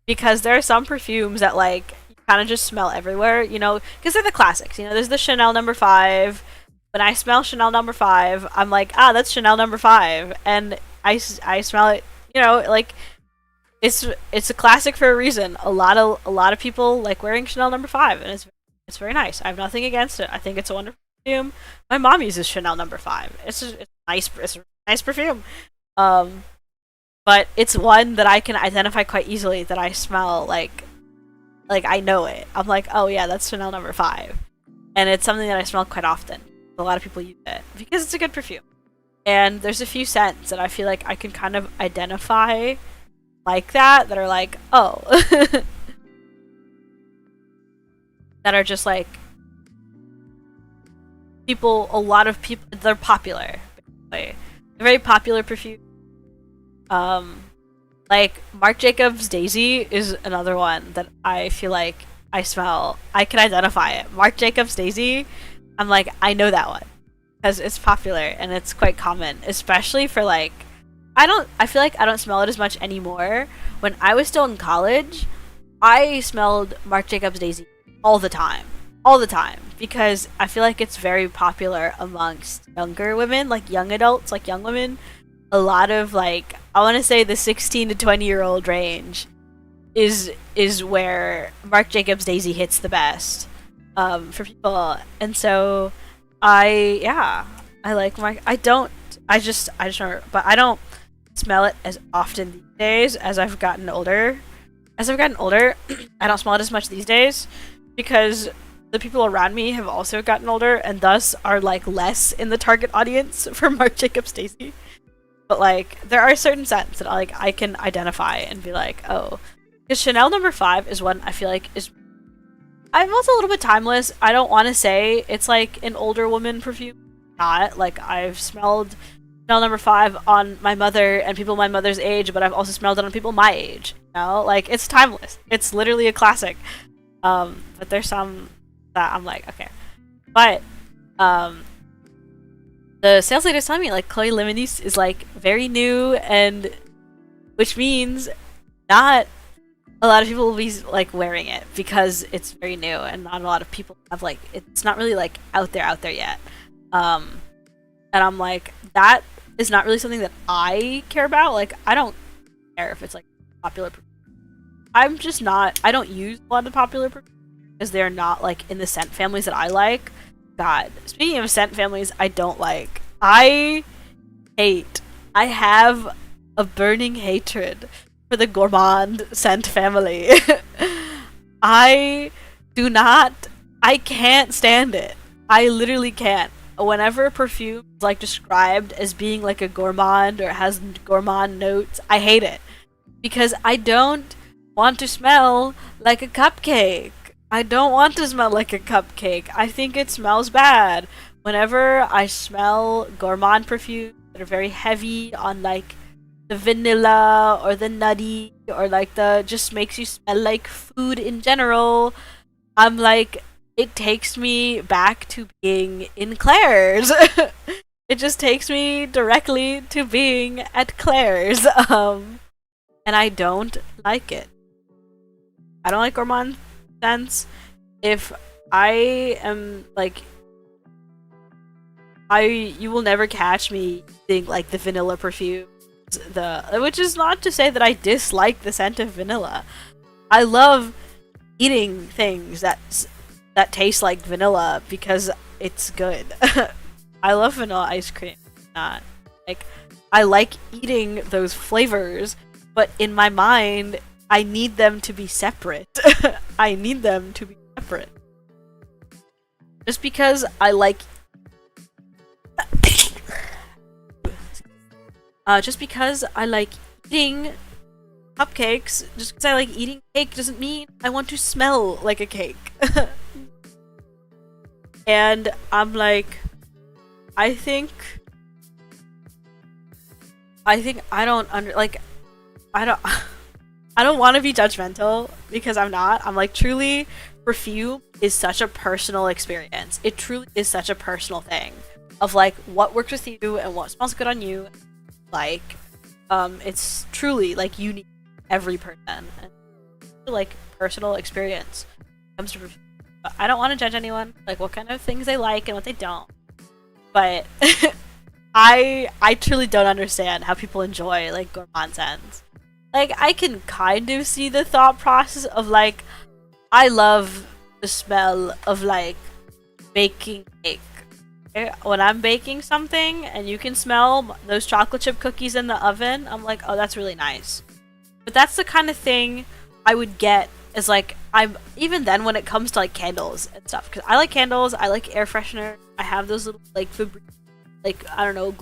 Because there are some perfumes that like you kind of just smell everywhere, you know, because they're the classics. You know, there's the Chanel No. 5. When I smell Chanel No. 5, I'm like, ah, that's Chanel No. 5, and I smell it. You know, like it's a classic for a reason. A lot of people like wearing Chanel No. 5, and it's very nice. I have nothing against it. I think it's a wonderful perfume. My mom uses Chanel No. 5. It's a nice perfume. But it's one that I can identify quite easily that I smell like I know it. I'm like, oh yeah, that's Chanel No. 5. And it's something that I smell quite often. A lot of people use it because it's a good perfume. And there's a few scents that I feel like I can kind of identify like that are like, oh. That are just like people, a lot of people, they're popular. They're very popular perfume. Like Marc Jacobs Daisy is another one that I feel like I smell. I can identify it. Marc Jacobs Daisy, I'm like, I know that one because it's popular and it's quite common, especially for like, I feel like I don't smell it as much anymore. When I was still in college, I smelled Marc Jacobs Daisy all the time, because I feel like it's very popular amongst younger women, like young adults, like young women. A lot of like, I want to say the 16 to 20-year-old range is where Marc Jacobs Daisy hits the best for people. And so I like Marc. I just remember, but I don't smell it as often these days as I've gotten older. As I've gotten older, I don't smell it as much these days because the people around me have also gotten older and thus are like less in the target audience for Marc Jacobs Daisy. But like there are certain scents that I can identify and be like, oh, because Chanel No. 5 is one I feel like is, I'm also a little bit timeless. I don't want to say it's like an older woman perfume. Not like I've smelled Chanel No. 5 on my mother and people my mother's age, but I've also smelled it on people my age. You know, like it's timeless. It's literally a classic. But there's some that I'm like, okay, but the sales lady was telling me like Chloe Luminous is like very new, and which means not a lot of people will be like wearing it because it's very new and not a lot of people have like it's not really like out there yet. And I'm like, that is not really something that I care about. Like, I don't care if it's like popular. I'm just not. I don't use a lot of popular because they're not like in the scent families that I like. God, speaking of scent families, I don't like. I hate. I have a burning hatred for the gourmand scent family. I do not. I can't stand it. I literally can't. Whenever perfume is like described as being like a gourmand or has gourmand notes, I hate it because I don't want to smell like a cupcake. I don't want to smell like a cupcake. I think it smells bad. Whenever I smell gourmand perfumes that are very heavy on like the vanilla or the nutty or like the just makes you smell like food in general, I'm like, it takes me back to being in Claire's. It just takes me directly to being at Claire's. And I don't like it. I don't like gourmand scents. If I am like, you will never catch me using like the vanilla perfume. Which is not to say that I dislike the scent of vanilla. I love eating things that taste like vanilla because it's good. I love vanilla ice cream. Not like I like eating those flavors, but in my mind, I need them to be separate. I need them to be separate. Just because I like just because I like eating cupcakes, just because I like eating cake doesn't mean I want to smell like a cake. And I'm like, I think I don't I don't want to be judgmental because I'm not. I'm like, truly, perfume is such a personal experience. It truly is such a personal thing of like what works with you and what smells good on you. Like, it's truly like unique to every person and like personal experience comes to perfume. But I don't want to judge anyone like what kind of things they like and what they don't. But I truly don't understand how people enjoy like gourmand scents. Like, I can kind of see the thought process of like, I love the smell of like baking cake. When I'm baking something and you can smell those chocolate chip cookies in the oven, I'm like, oh, that's really nice. But that's the kind of thing I would get as like, I'm even then when it comes to like candles and stuff, because I like candles, I like air freshener. I have those little like like I don't know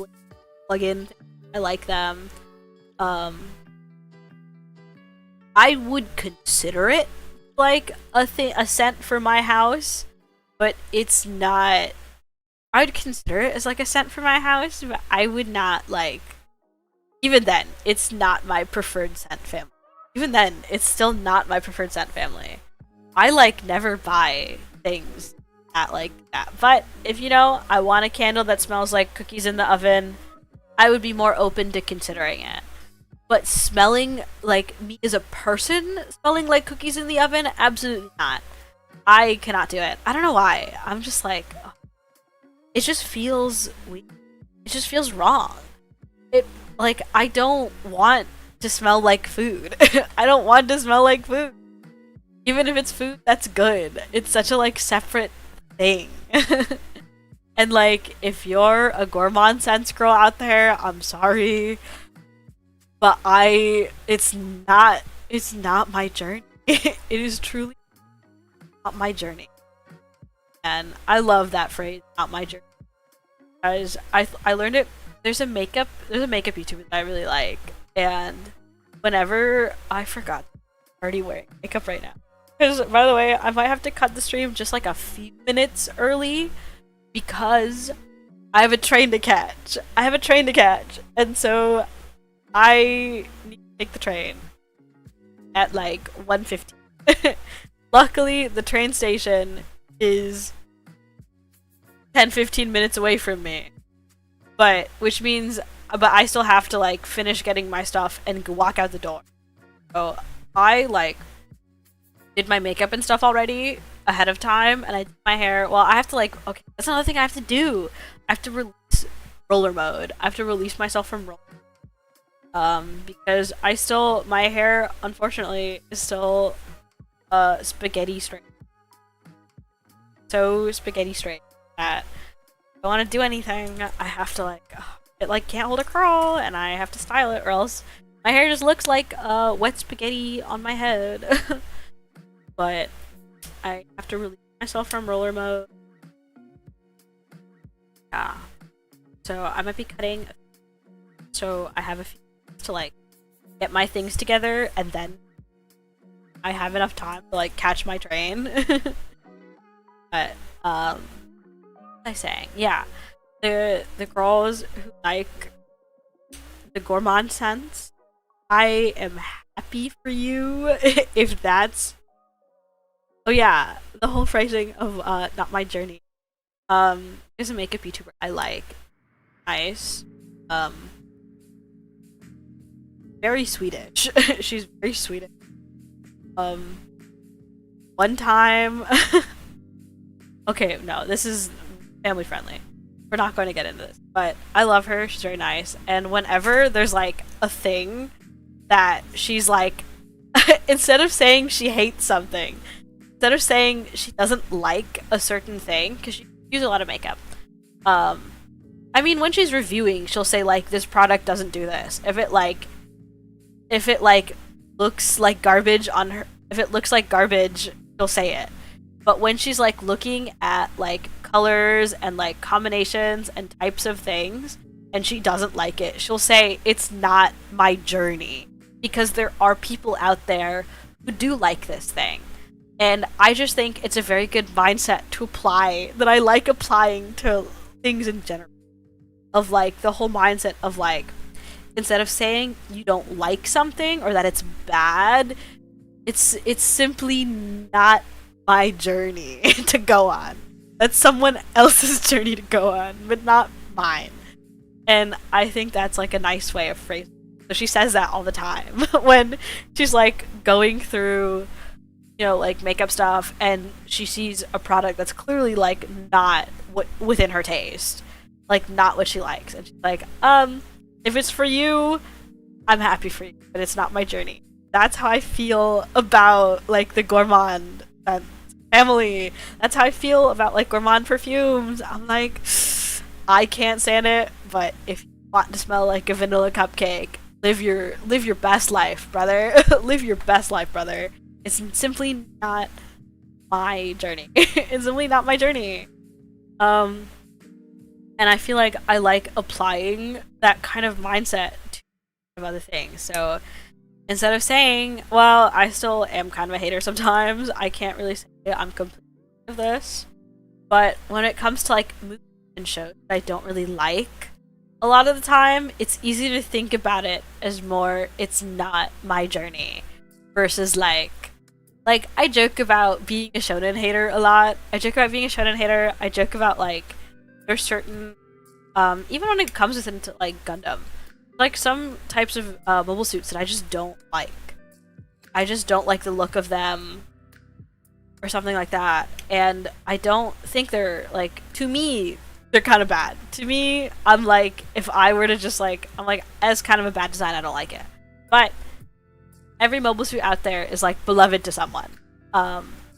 plug-in. I like them. I would consider it like a scent for my house, but it's not. I would consider it as like a scent for my house, but I would not like. Even then, it's not my preferred scent family. Even then, it's still not my preferred scent family. I like never buy things at like that. But if you know, I want a candle that smells like cookies in the oven, I would be more open to considering it. But smelling like me as a person, smelling like cookies in the oven, absolutely not. I cannot do it. I don't know why. I'm just like, ugh. It just feels weird. It just feels wrong. It like I don't want to smell like food. I don't want to smell like food. Even if it's food that's good. It's such a like separate thing. And like if you're a gourmand scents girl out there, I'm sorry. But it's not my journey. It is truly not my journey. And I love that phrase, not my journey. Because I learned it. There's a makeup YouTuber that I really like, and whenever I forgot, I'm already wearing makeup right now. Because by the way, I might have to cut the stream just like a few minutes early because I have a train to catch. And so I need to take the train at like 1:15. Luckily, the train station is 10-15 minutes away from me. But I still have to like finish getting my stuff and walk out the door. So I like did my makeup and stuff already ahead of time, and I did my hair. Well, I have to like, okay, that's another thing I have to do. I have to release roller mode. I have to release myself from roller. Because my hair, unfortunately, is still spaghetti straight. So spaghetti straight that if I want to do anything, I have to like, it like can't hold a curl, and I have to style it, or else my hair just looks like wet spaghetti on my head. But I have to release myself from roller mode. Yeah. So I might be cutting, so I have a few to like get my things together, and then I have enough time to like catch my train. But what was I saying? Yeah, the girls who like the gourmand scents, I am happy for you. If that's, oh yeah, the whole phrasing of not my journey. There's a makeup YouTuber I like. Nice. Very Swedish. She's very Swedish. One time okay, no, this is family friendly. We're not going to get into this. But I love her, she's very nice. And whenever there's like a thing that she's like instead of saying she hates something, instead of saying she doesn't like a certain thing, because she uses a lot of makeup. I mean, when she's reviewing, she'll say like, this product doesn't do this. If it looks like garbage on her, if it looks like garbage, she'll say it. But when she's like looking at like colors and like combinations and types of things, and she doesn't like it, she'll say it's not my journey, because there are people out there who do like this thing. And I just think it's a very good mindset to apply, that I like applying to things in general. Of like the whole mindset of like, instead of saying you don't like something or that it's bad, it's simply not my journey to go on. That's someone else's journey to go on, but not mine. And I think that's like a nice way of phrasing it. So she says that all the time when she's like going through, you know, like makeup stuff, and she sees a product that's clearly like not within her taste, like not what she likes, and she's like, if it's for you, I'm happy for you, but it's not my journey. That's how I feel about like the gourmand family. That's how I feel about like gourmand perfumes. I'm like, I can't stand it, but if you want to smell like a vanilla cupcake, live your best life, brother. Live your best life, brother. It's simply not my journey. It's simply not my journey. And I feel like I like applying that kind of mindset to other things. So instead of saying, well, I still am kind of a hater sometimes, I can't really say I'm completely of this. But when it comes to like movies and shows that I don't really like, a lot of the time it's easy to think about it as more, it's not my journey, versus like I joke about being a shonen hater a lot. I joke about being a shonen hater. I joke about like, there's certain even when it comes into like Gundam, like some types of mobile suits that I just don't like. I just don't like the look of them, or something like that. And I don't think they're like, to me, they're kind of bad. To me, I'm like, if I were to just like, I'm like, as kind of a bad design, I don't like it. But every mobile suit out there is like beloved to someone.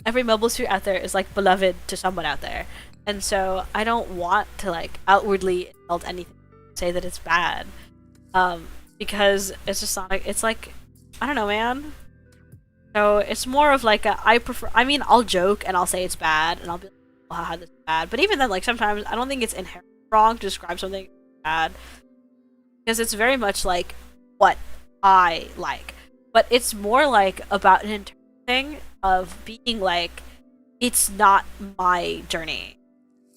Every mobile suit out there is like beloved to someone out there. And so I don't want to like outwardly insult anything, say that it's bad. Because it's just not like, it's like, I don't know, man. So it's more of like I mean, I'll joke and I'll say it's bad, and I'll be like, oh, haha, this is bad. But even then, like sometimes I don't think it's inherently wrong to describe something bad, because it's very much like what I like. But it's more like about an internal thing of being like, it's not my journey.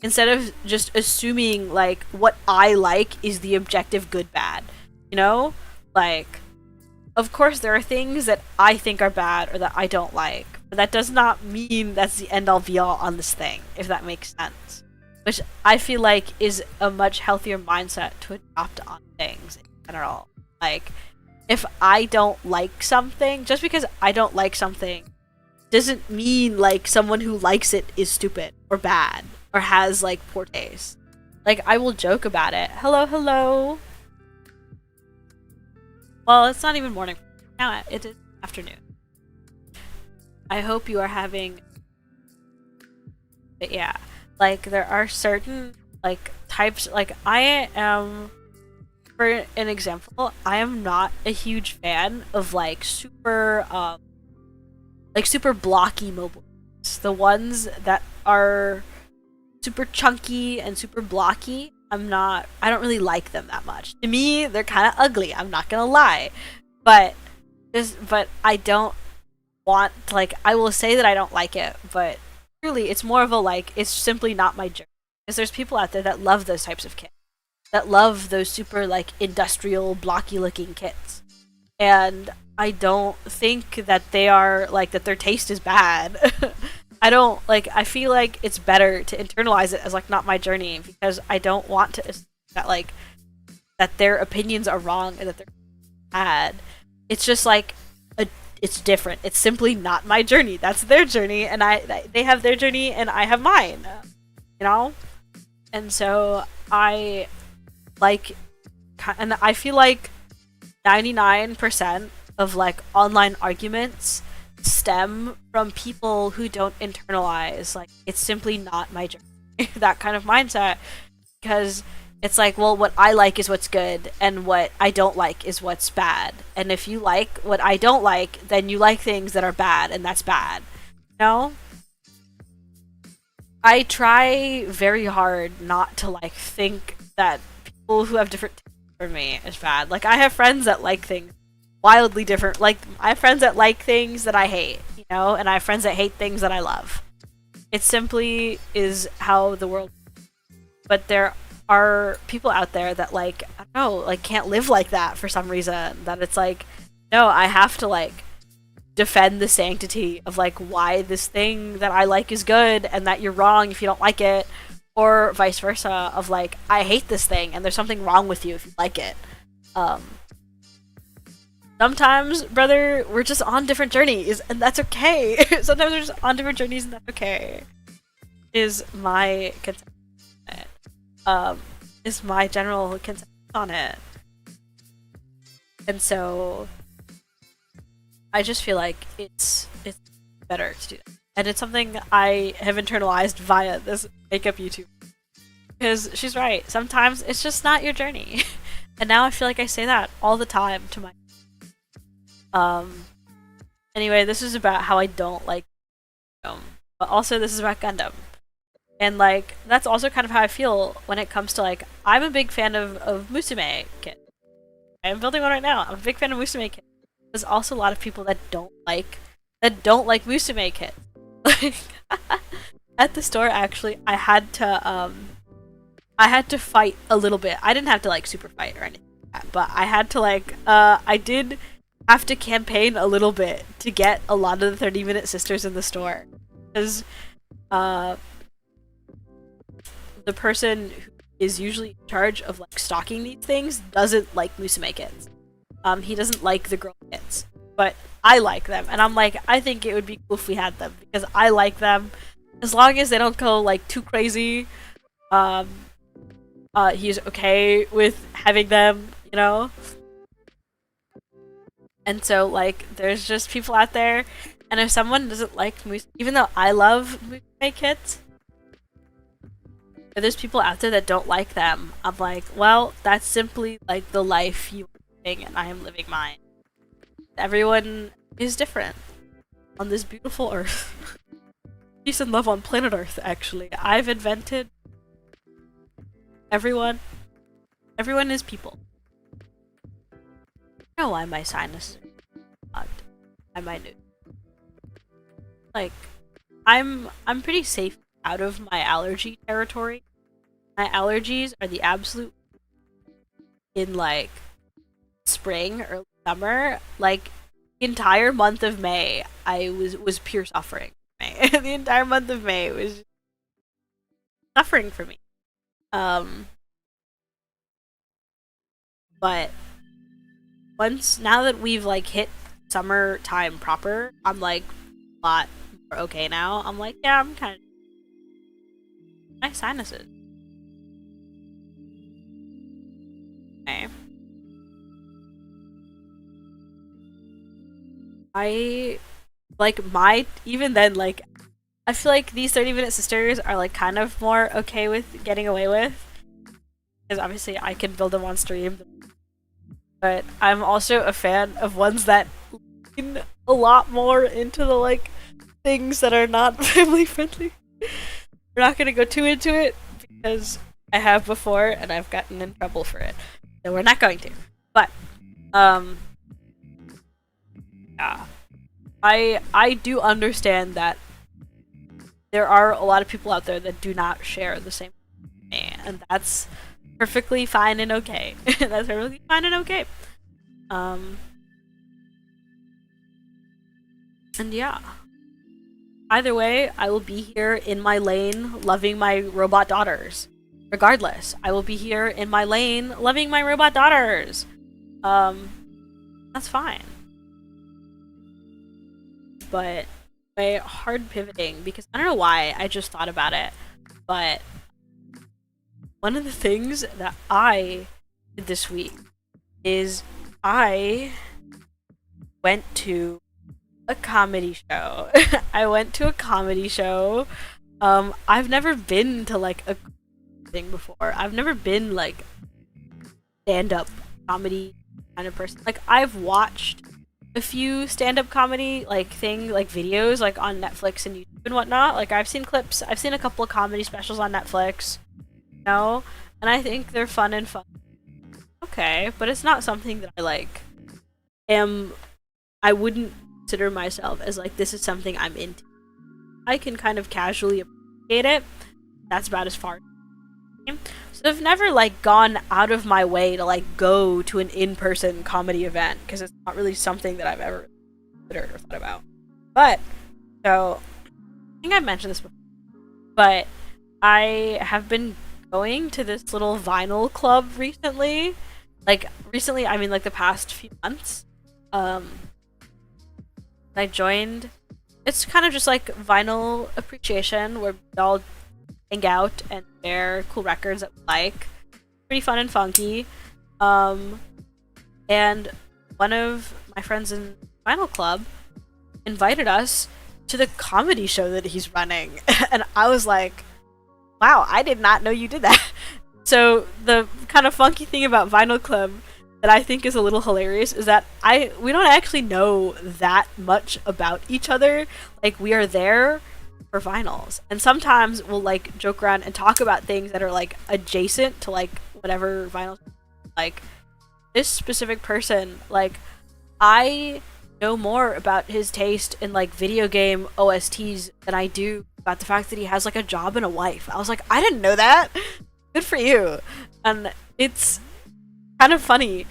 Instead of just assuming like what I like is the objective good bad. You know? Like, of course there are things that I think are bad or that I don't like, but that does not mean that's the end all be all on this thing, if that makes sense. Which I feel like is a much healthier mindset to adopt on things in general. Like, if I don't like something, just because I don't like something doesn't mean like someone who likes it is stupid or bad or has like poor taste. Like I will joke about it. Hello, hello. Well, it's not even morning now. It is afternoon. I hope you are having. But yeah, like there are certain like types. Like I am, for an example, I am not a huge fan of like super blocky mobile games. The ones that are super chunky and super blocky, I don't really like them that much. To me, they're kind of ugly, I'm not gonna lie. But but I don't want, like, I will say that I don't like it, but truly it's more of a like, it's simply not my journey. Because there's people out there that love those types of kits. That love those super like industrial blocky looking kits. And I don't think that they are like that their taste is bad. I don't like I feel like it's better to internalize it as like not my journey, because I don't want to assume that like that their opinions are wrong and that they're bad. It's just like it's different. It's simply not my journey. That's their journey, and they have their journey and I have mine. You know? And so I like, and I feel like 99% of like online arguments stem from people who don't internalize like it's simply not my journey. That kind of mindset, because it's like, well, what I like is what's good and what I don't like is what's bad, and if you like what I don't like, then you like things that are bad, and that's bad. No, I try very hard not to like think that people who have different tastes from me is bad. Like I have friends that like things wildly different. Like I have friends that like things that I hate, you know, and I have friends that hate things that I love. It simply is how the world. But there are people out there that like, I don't know, like can't live like that for some reason. That it's like, no, I have to like defend the sanctity of like why this thing that I like is good and that you're wrong if you don't like it, or vice versa of like I hate this thing and there's something wrong with you if you like it. Sometimes, brother, we're just on different journeys and that's okay. Sometimes we're just on different journeys and that's okay. Is my consensus on it. Is my general consensus on it. And so I just feel like it's better to do that. And it's something I have internalized via this makeup YouTube. Because she's right. Sometimes it's just not your journey. And now I feel like I say that all the time to my anyway, this is about how I don't like Gundam. But also this is about Gundam. And like that's also kind of how I feel when it comes to like I'm a big fan of Musume kit. I am building one right now. I'm a big fan of Musume kit. There's also a lot of people that don't like Musume kit. Like at the store actually I had to fight a little bit. I didn't have to like super fight or anything like that, but I had to like I did have to campaign a little bit to get a lot of the 30-minute sisters in the store. Because the person who is usually in charge of like stocking these things doesn't like Musume kits. He doesn't like the girl kits. But I like them, and I'm like, I think it would be cool if we had them, because I like them. As long as they don't go like too crazy, he's okay with having them, you know? And so, like, there's just people out there, and if someone doesn't like Musume, even though I love Musume kits, if there's people out there that don't like them, I'm like, well, that's simply, like, the life you are living, and I am living mine. Everyone is different on this beautiful Earth. Peace and love on planet Earth, actually. I've invented everyone is people. I don't know why my sinuses are clogged. I might do. Like, I'm pretty safe out of my allergy territory. My allergies are the absolute in like spring or summer. Like the entire month of May, I was pure suffering. May. The entire month of May was suffering for me. But now that we've like hit summertime proper, I'm like a lot more okay now. I'm like, yeah, I'm kind of nice sinuses. Okay. I like even then, like, I feel like these 30-minute sisters are like kind of more okay with getting away with, because obviously I can build them on stream, but I'm also a fan of ones that lean a lot more into the like things that are not family friendly. We're not gonna go too into it because I have before and I've gotten in trouble for it, so we're not going to. But yeah, I do understand that there are a lot of people out there that do not share the same way, and that's perfectly fine and okay. That's perfectly fine and okay. And yeah. Either way, I will be here in my lane, loving my robot daughters. Regardless, I will be here in my lane, loving my robot daughters. That's fine. But my hard pivoting, because I don't know why, I just thought about it, but one of the things that I did this week is I went to a comedy show. I went to a comedy show. I've never been to like a thing before. I've never been like stand-up comedy kind of person. Like, I've watched a few stand-up comedy like videos like on Netflix and YouTube and whatnot. Like, I've seen clips. I've seen a couple of comedy specials on Netflix, you know, and I think they're fun and fun. Okay, but it's not something that I like I wouldn't consider myself as like, this is something I'm into. I can kind of casually appreciate it. That's about as far. So I've never like gone out of my way to like go to an in-person comedy event, because it's not really something that I've ever considered or thought about. But so I think I've mentioned this before, but I have been going to this little vinyl club recently. Like recently, I mean like the past few months. I joined. It's kind of just like vinyl appreciation, where we all hang out and share cool records that we like. Pretty fun and funky. And one of my friends in Vinyl Club invited us to the comedy show that he's running. And I was like, wow, I did not know you did that. So the kind of funky thing about Vinyl Club that I think is a little hilarious is that we don't actually know that much about each other. Like, we are there for vinyls, and sometimes we'll like joke around and talk about things that are like adjacent to like whatever vinyls. Like, this specific person, like, I know more about his taste in like video game OSTs than I do about the fact that he has like a job and a wife. I was like, I didn't know that. Good for you. And it's kind of funny,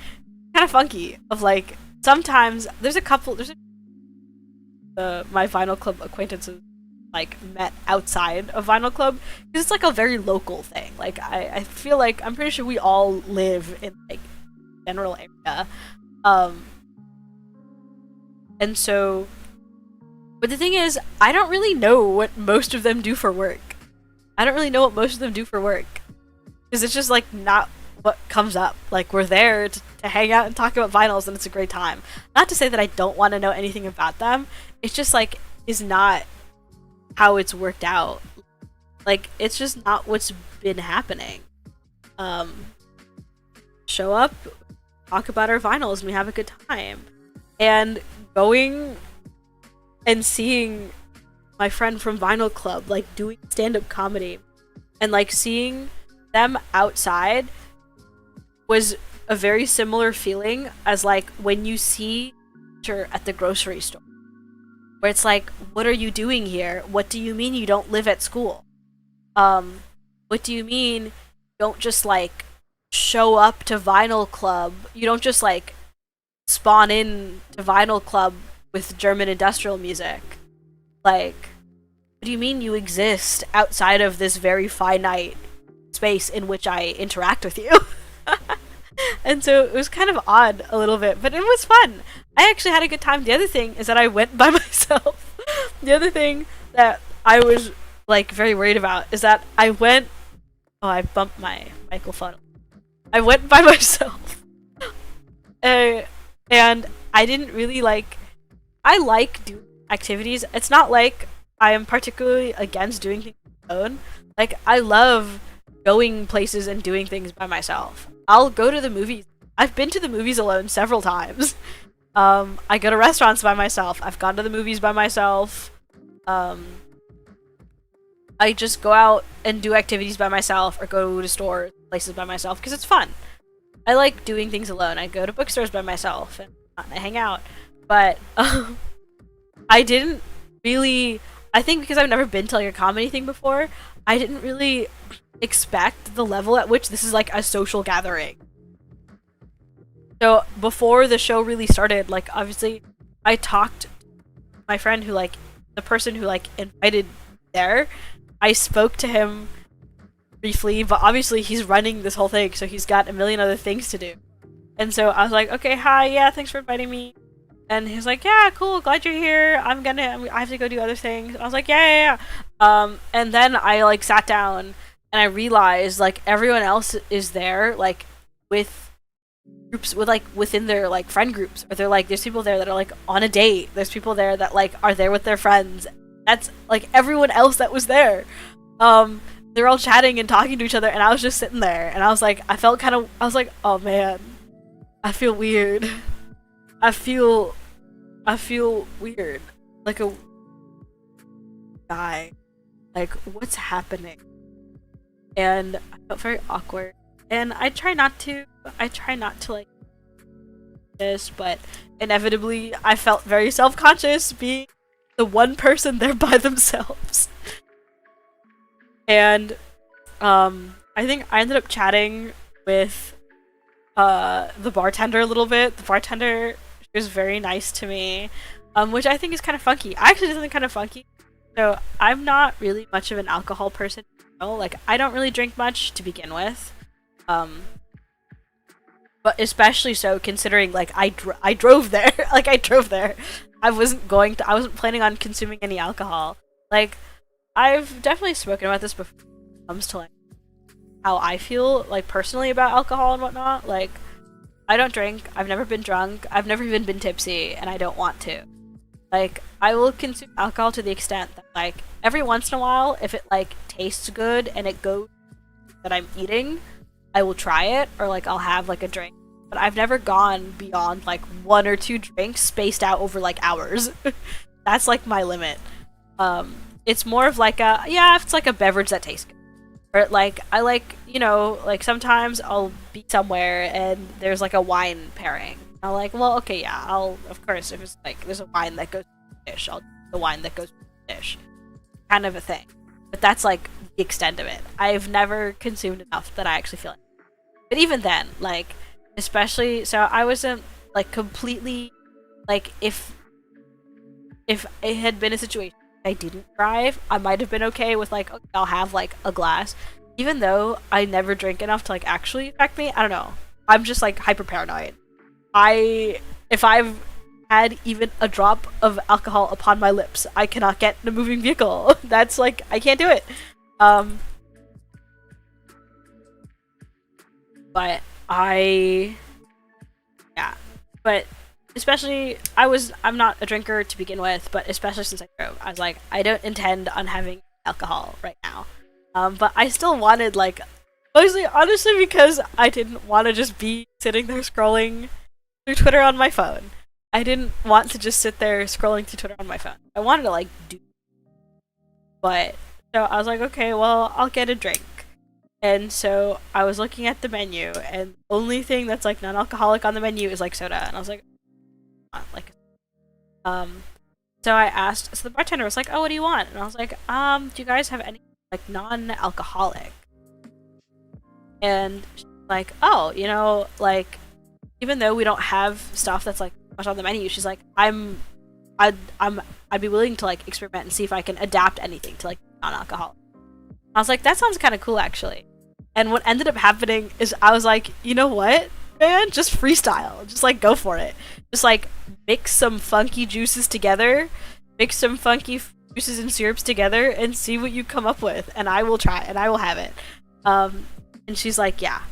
kind of funky, of like, sometimes my Vinyl Club acquaintances like met outside of Vinyl Club, because it's like a very local thing. Like, I feel like, I'm pretty sure we all live in like general area, and so, but the thing is, I don't really know what most of them do for work. Because it's just like not what comes up. Like, we're there to hang out and talk about vinyls, and it's a great time. Not to say that I don't want to know anything about them. It's just like, is not how it's worked out. Like, it's just not what's been happening. Show up, talk about our vinyls, and we have a good time. And going and seeing my friend from Vinyl Club like doing stand-up comedy, and like seeing them outside, was a very similar feeling as like when you see her at the grocery store, where it's like, what are you doing here? What do you mean you don't live at school? What do you mean you don't just like show up to Vinyl Club? You don't just like spawn in to Vinyl Club with German industrial music. Like, what do you mean you exist outside of this very finite space in which I interact with you? And so it was kind of odd a little bit, but it was fun. I actually had a good time. The other thing is that I went by myself. The other thing that I was like very worried about is that I went. Oh, I bumped my microphone. I went by myself, and I didn't really like. I like doing activities. It's not like I am particularly against doing things alone. Like, I love going places and doing things by myself. I'll go to the movies. I've been to the movies alone several times. I go to restaurants by myself. I've gone to the movies by myself. I just go out and do activities by myself or go to stores, places by myself because it's fun. I like doing things alone. I go to bookstores by myself and I hang out. But I didn't really, I think because I've never been to like a comedy thing before, I didn't really expect the level at which this is like a social gathering. So before the show really started, like obviously I talked to my friend who like, the person who like invited there. I spoke to him briefly, but obviously he's running this whole thing, so he's got a million other things to do. And so I was like, okay, hi, yeah, thanks for inviting me. And he's like, yeah, cool, glad you're here. I have to go do other things. I was like, yeah. And then I like sat down and I realized like everyone else is there, like with groups, with like within their like friend groups, or they're like, there's people there that are like on a date. There's people there that like are there with their friends. That's like everyone else that was there. They're all chatting and talking to each other, and I was just sitting there, and I was like, I was like, oh man, I feel weird. I feel weird, like a guy. Like, what's happening? And I felt very awkward, and I try not to like this, but inevitably I felt very self-conscious being the one person there by themselves. And I think I ended up chatting with the bartender a little bit. The bartender was very nice to me, which I think is kind of funky. I actually think kind of funky. So I'm not really much of an alcohol person. Like, I don't really drink much to begin with. But especially so considering like I drove there. Like, I drove there. I wasn't planning on consuming any alcohol. Like, I've definitely spoken about this before when it comes to like how I feel like personally about alcohol and whatnot. Like, I don't drink, I've never been drunk, I've never even been tipsy, and I don't want to. Like, I will consume alcohol to the extent that like every once in a while, if it like tastes good and it goes that I'm eating, I will try it, or like I'll have like a drink. But I've never gone beyond like 1 or 2 drinks spaced out over like hours. That's like my limit. It's more of like if it's like a beverage that tastes good. Or like, I like, you know, like sometimes I'll be somewhere and there's like a wine pairing. I'm like, well, okay, yeah, of course, if it's like, there's a wine that goes with the dish, I'll do the wine that goes with the dish. Kind of a thing. But that's like the extent of it. I've never consumed enough that I actually feel it. But even then, like, especially, so I wasn't like completely, like, if it had been a situation I didn't drive, I might have been okay with like, okay, I'll have like a glass, even though I never drink enough to like actually affect me. I don't know, I'm just like hyper paranoid. If I've had even a drop of alcohol upon my lips, I cannot get in a moving vehicle. That's like, I can't do it. But but especially, I'm not a drinker to begin with, but especially since I drove, I was like, I don't intend on having alcohol right now. But I still wanted, like, honestly, because I didn't want to just be sitting there scrolling through Twitter on my phone. I didn't want to just sit there scrolling through Twitter on my phone. I wanted to, like, do. But, so I was like, okay, well, I'll get a drink. And so I was looking at the menu, and the only thing that's like non-alcoholic on the menu is like soda, and I was like, like, so I asked, so the bartender was like, oh, what do you want? And I was like, do you guys have any like non-alcoholic? And she's like, oh, you know, like, even though we don't have stuff that's like much on the menu, she's like, I'd be willing to like experiment and see if I can adapt anything to like non-alcoholic. I was like, that sounds kind of cool, actually. And what ended up happening is I was like, you know what, man? Just freestyle. Just, like, go for it. Just, like, mix some funky juices together. Mix some funky juices and syrups together and see what you come up with, and I will try and I will have it. And she's like, yeah.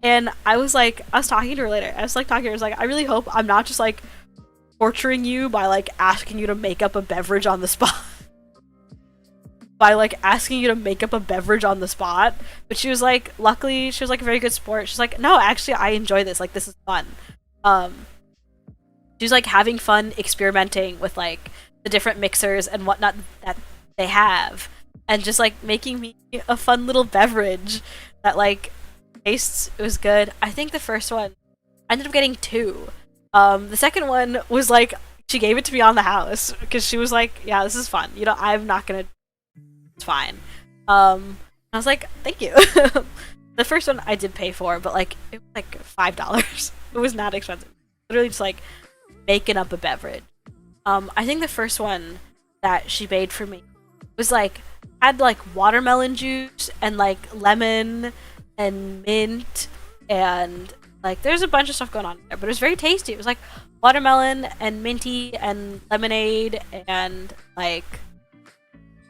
And I was talking to her later. I was like, I really hope I'm not just like torturing you by like asking you to make up a beverage on the spot. By like asking you to make up a beverage on the spot. But she was like, luckily, she was like a very good sport. She's like, no, actually, I enjoy this. Like, this is fun. She's like having fun experimenting with like the different mixers and whatnot that they have, and just like making me a fun little beverage that like tastes. It was good. I think the first one I ended up getting 2. The second one was like she gave it to me on the house because she was like, yeah, this is fun, you know, I'm not gonna, it's fine. I was like, thank you. The first one I did pay for, but like it was like $5. It was not expensive. Literally just like making up a beverage. I think the first one that she made for me was like had like watermelon juice and like lemon and mint, and like there's a bunch of stuff going on there, but it was very tasty. It was like watermelon and minty and lemonade, and like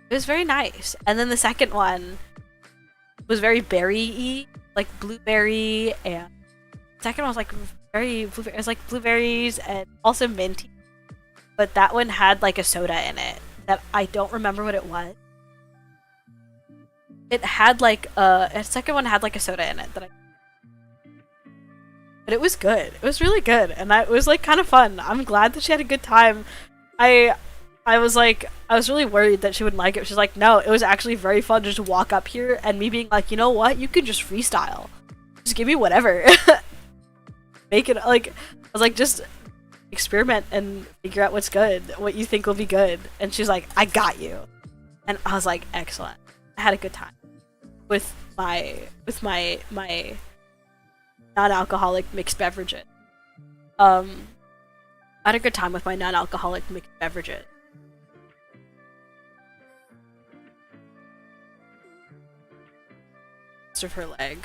it was very nice. And then the second one was very berry-y, like blueberry, and the second one was like it was like blueberries and also minty. But that one had like a soda in it that I don't remember what it was. It had like a second one had like a soda in it that but it was good. It was really good, and it was like kind of fun. I'm glad that she had a good time. I was really worried that she wouldn't like it. She's like, no, it was actually very fun to just walk up here, and me being like, you know what, you can just freestyle. Just give me whatever. Make it like, I was like, just experiment and figure out what's good, what you think will be good. And she's like, I got you. And I was like, excellent. I had a good time with my non-alcoholic mixed beverages. I had a good time with my non-alcoholic mixed beverages. Of her leg.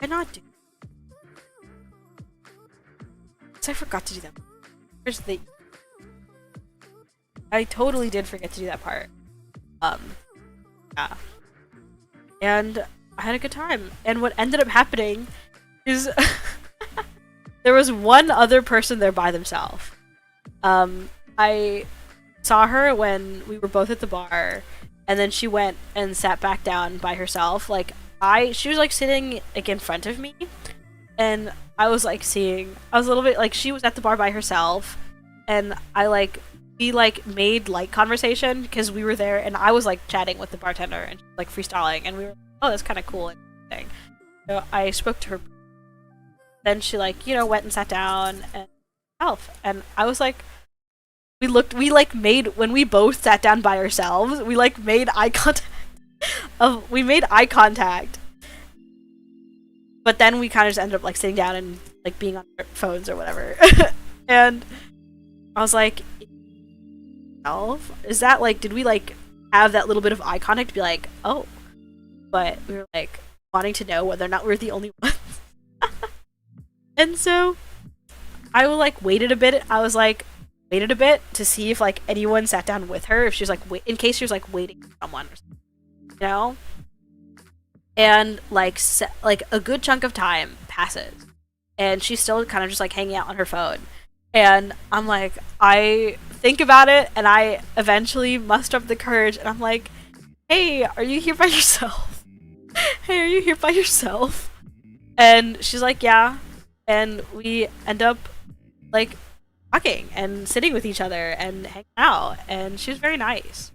I not do. I forgot to do that. Where's the? I totally did forget to do that part. Yeah. And I had a good time. And what ended up happening is there was one other person there by themselves. I saw her when we were both at the bar, and then she went and sat back down by herself. Like she was like sitting like in front of me, and I was like I was a little bit like, she was at the bar by herself, and we like made light conversation because we were there, and I was like chatting with the bartender and like freestyling, and we were, oh, that's kind of cool and thing. So I spoke to her. Then she like, you know, went and sat down and and I was like, we like made, when we both sat down by ourselves, we like made eye contact. We made eye contact, but then we kind of just ended up like sitting down and like being on our phones or whatever. And I was like, is that like, did we like have that little bit of eye contact to be like, oh, but we were like wanting to know whether or not we were the only ones. And so I will like waited a bit. I was like, waited a bit to see if like anyone sat down with her, if she was like in case she was like waiting for someone or something, you know. And like like a good chunk of time passes, and she's still kind of just like hanging out on her phone. And I'm like, I think about it, and I eventually muster up the courage, and I'm like, hey, are you here by yourself? Hey, are you here by yourself? And she's like, yeah. And we end up like talking and sitting with each other and hanging out, and she was very nice.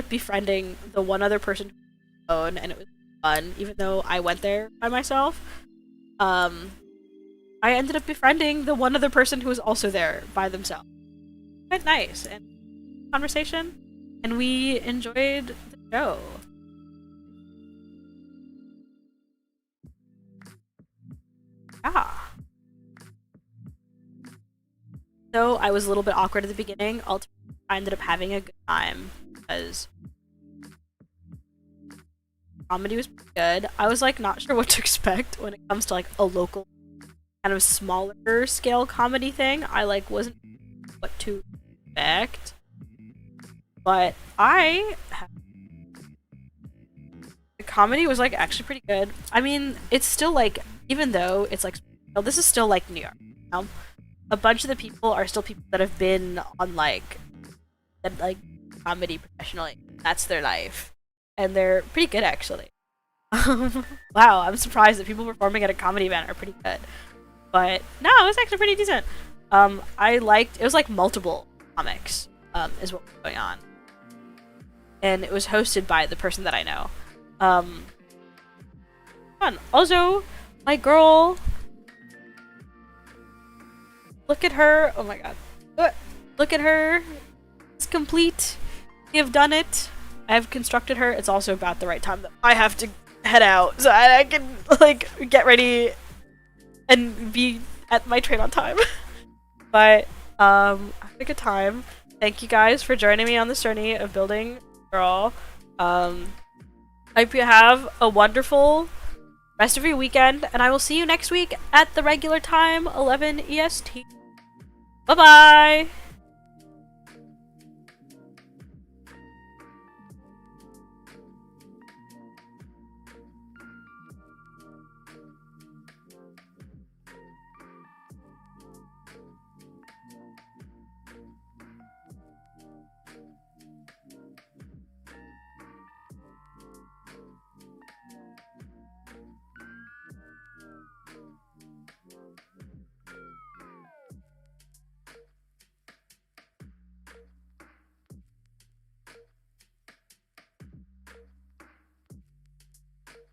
Befriending the one other person who was alone, and it was fun, even though I went there by myself. I ended up befriending the one other person who was also there by themselves. Quite nice and conversation, and we enjoyed the show. Yeah. So I was a little bit awkward at the beginning. Ultimately, I ended up having a good time because comedy was pretty good. I was like not sure what to expect when it comes to like a local kind of smaller scale comedy thing, I like wasn't what to expect. But the comedy was like actually pretty good. I mean, it's still like, even though it's like, this is still like New York. You know? A bunch of the people are still people that have been on like comedy professionally. That's their life, and they're pretty good actually. Wow, I'm surprised that people performing at a comedy event are pretty good. But no, it was actually pretty decent. I liked, it was like multiple comics, is what was going on. And it was hosted by the person that I know. Fun. Also, my girl, look at her. Oh my god. Look at her. It's complete. We have done it. I have constructed her. It's also about the right time that I have to head out, so I can like get ready and be at my train on time. But I had a good time. Thank you guys for joining me on this journey of building girl. I hope you have a wonderful rest of your weekend, and I will see you next week at the regular time, 11 EST. Bye bye.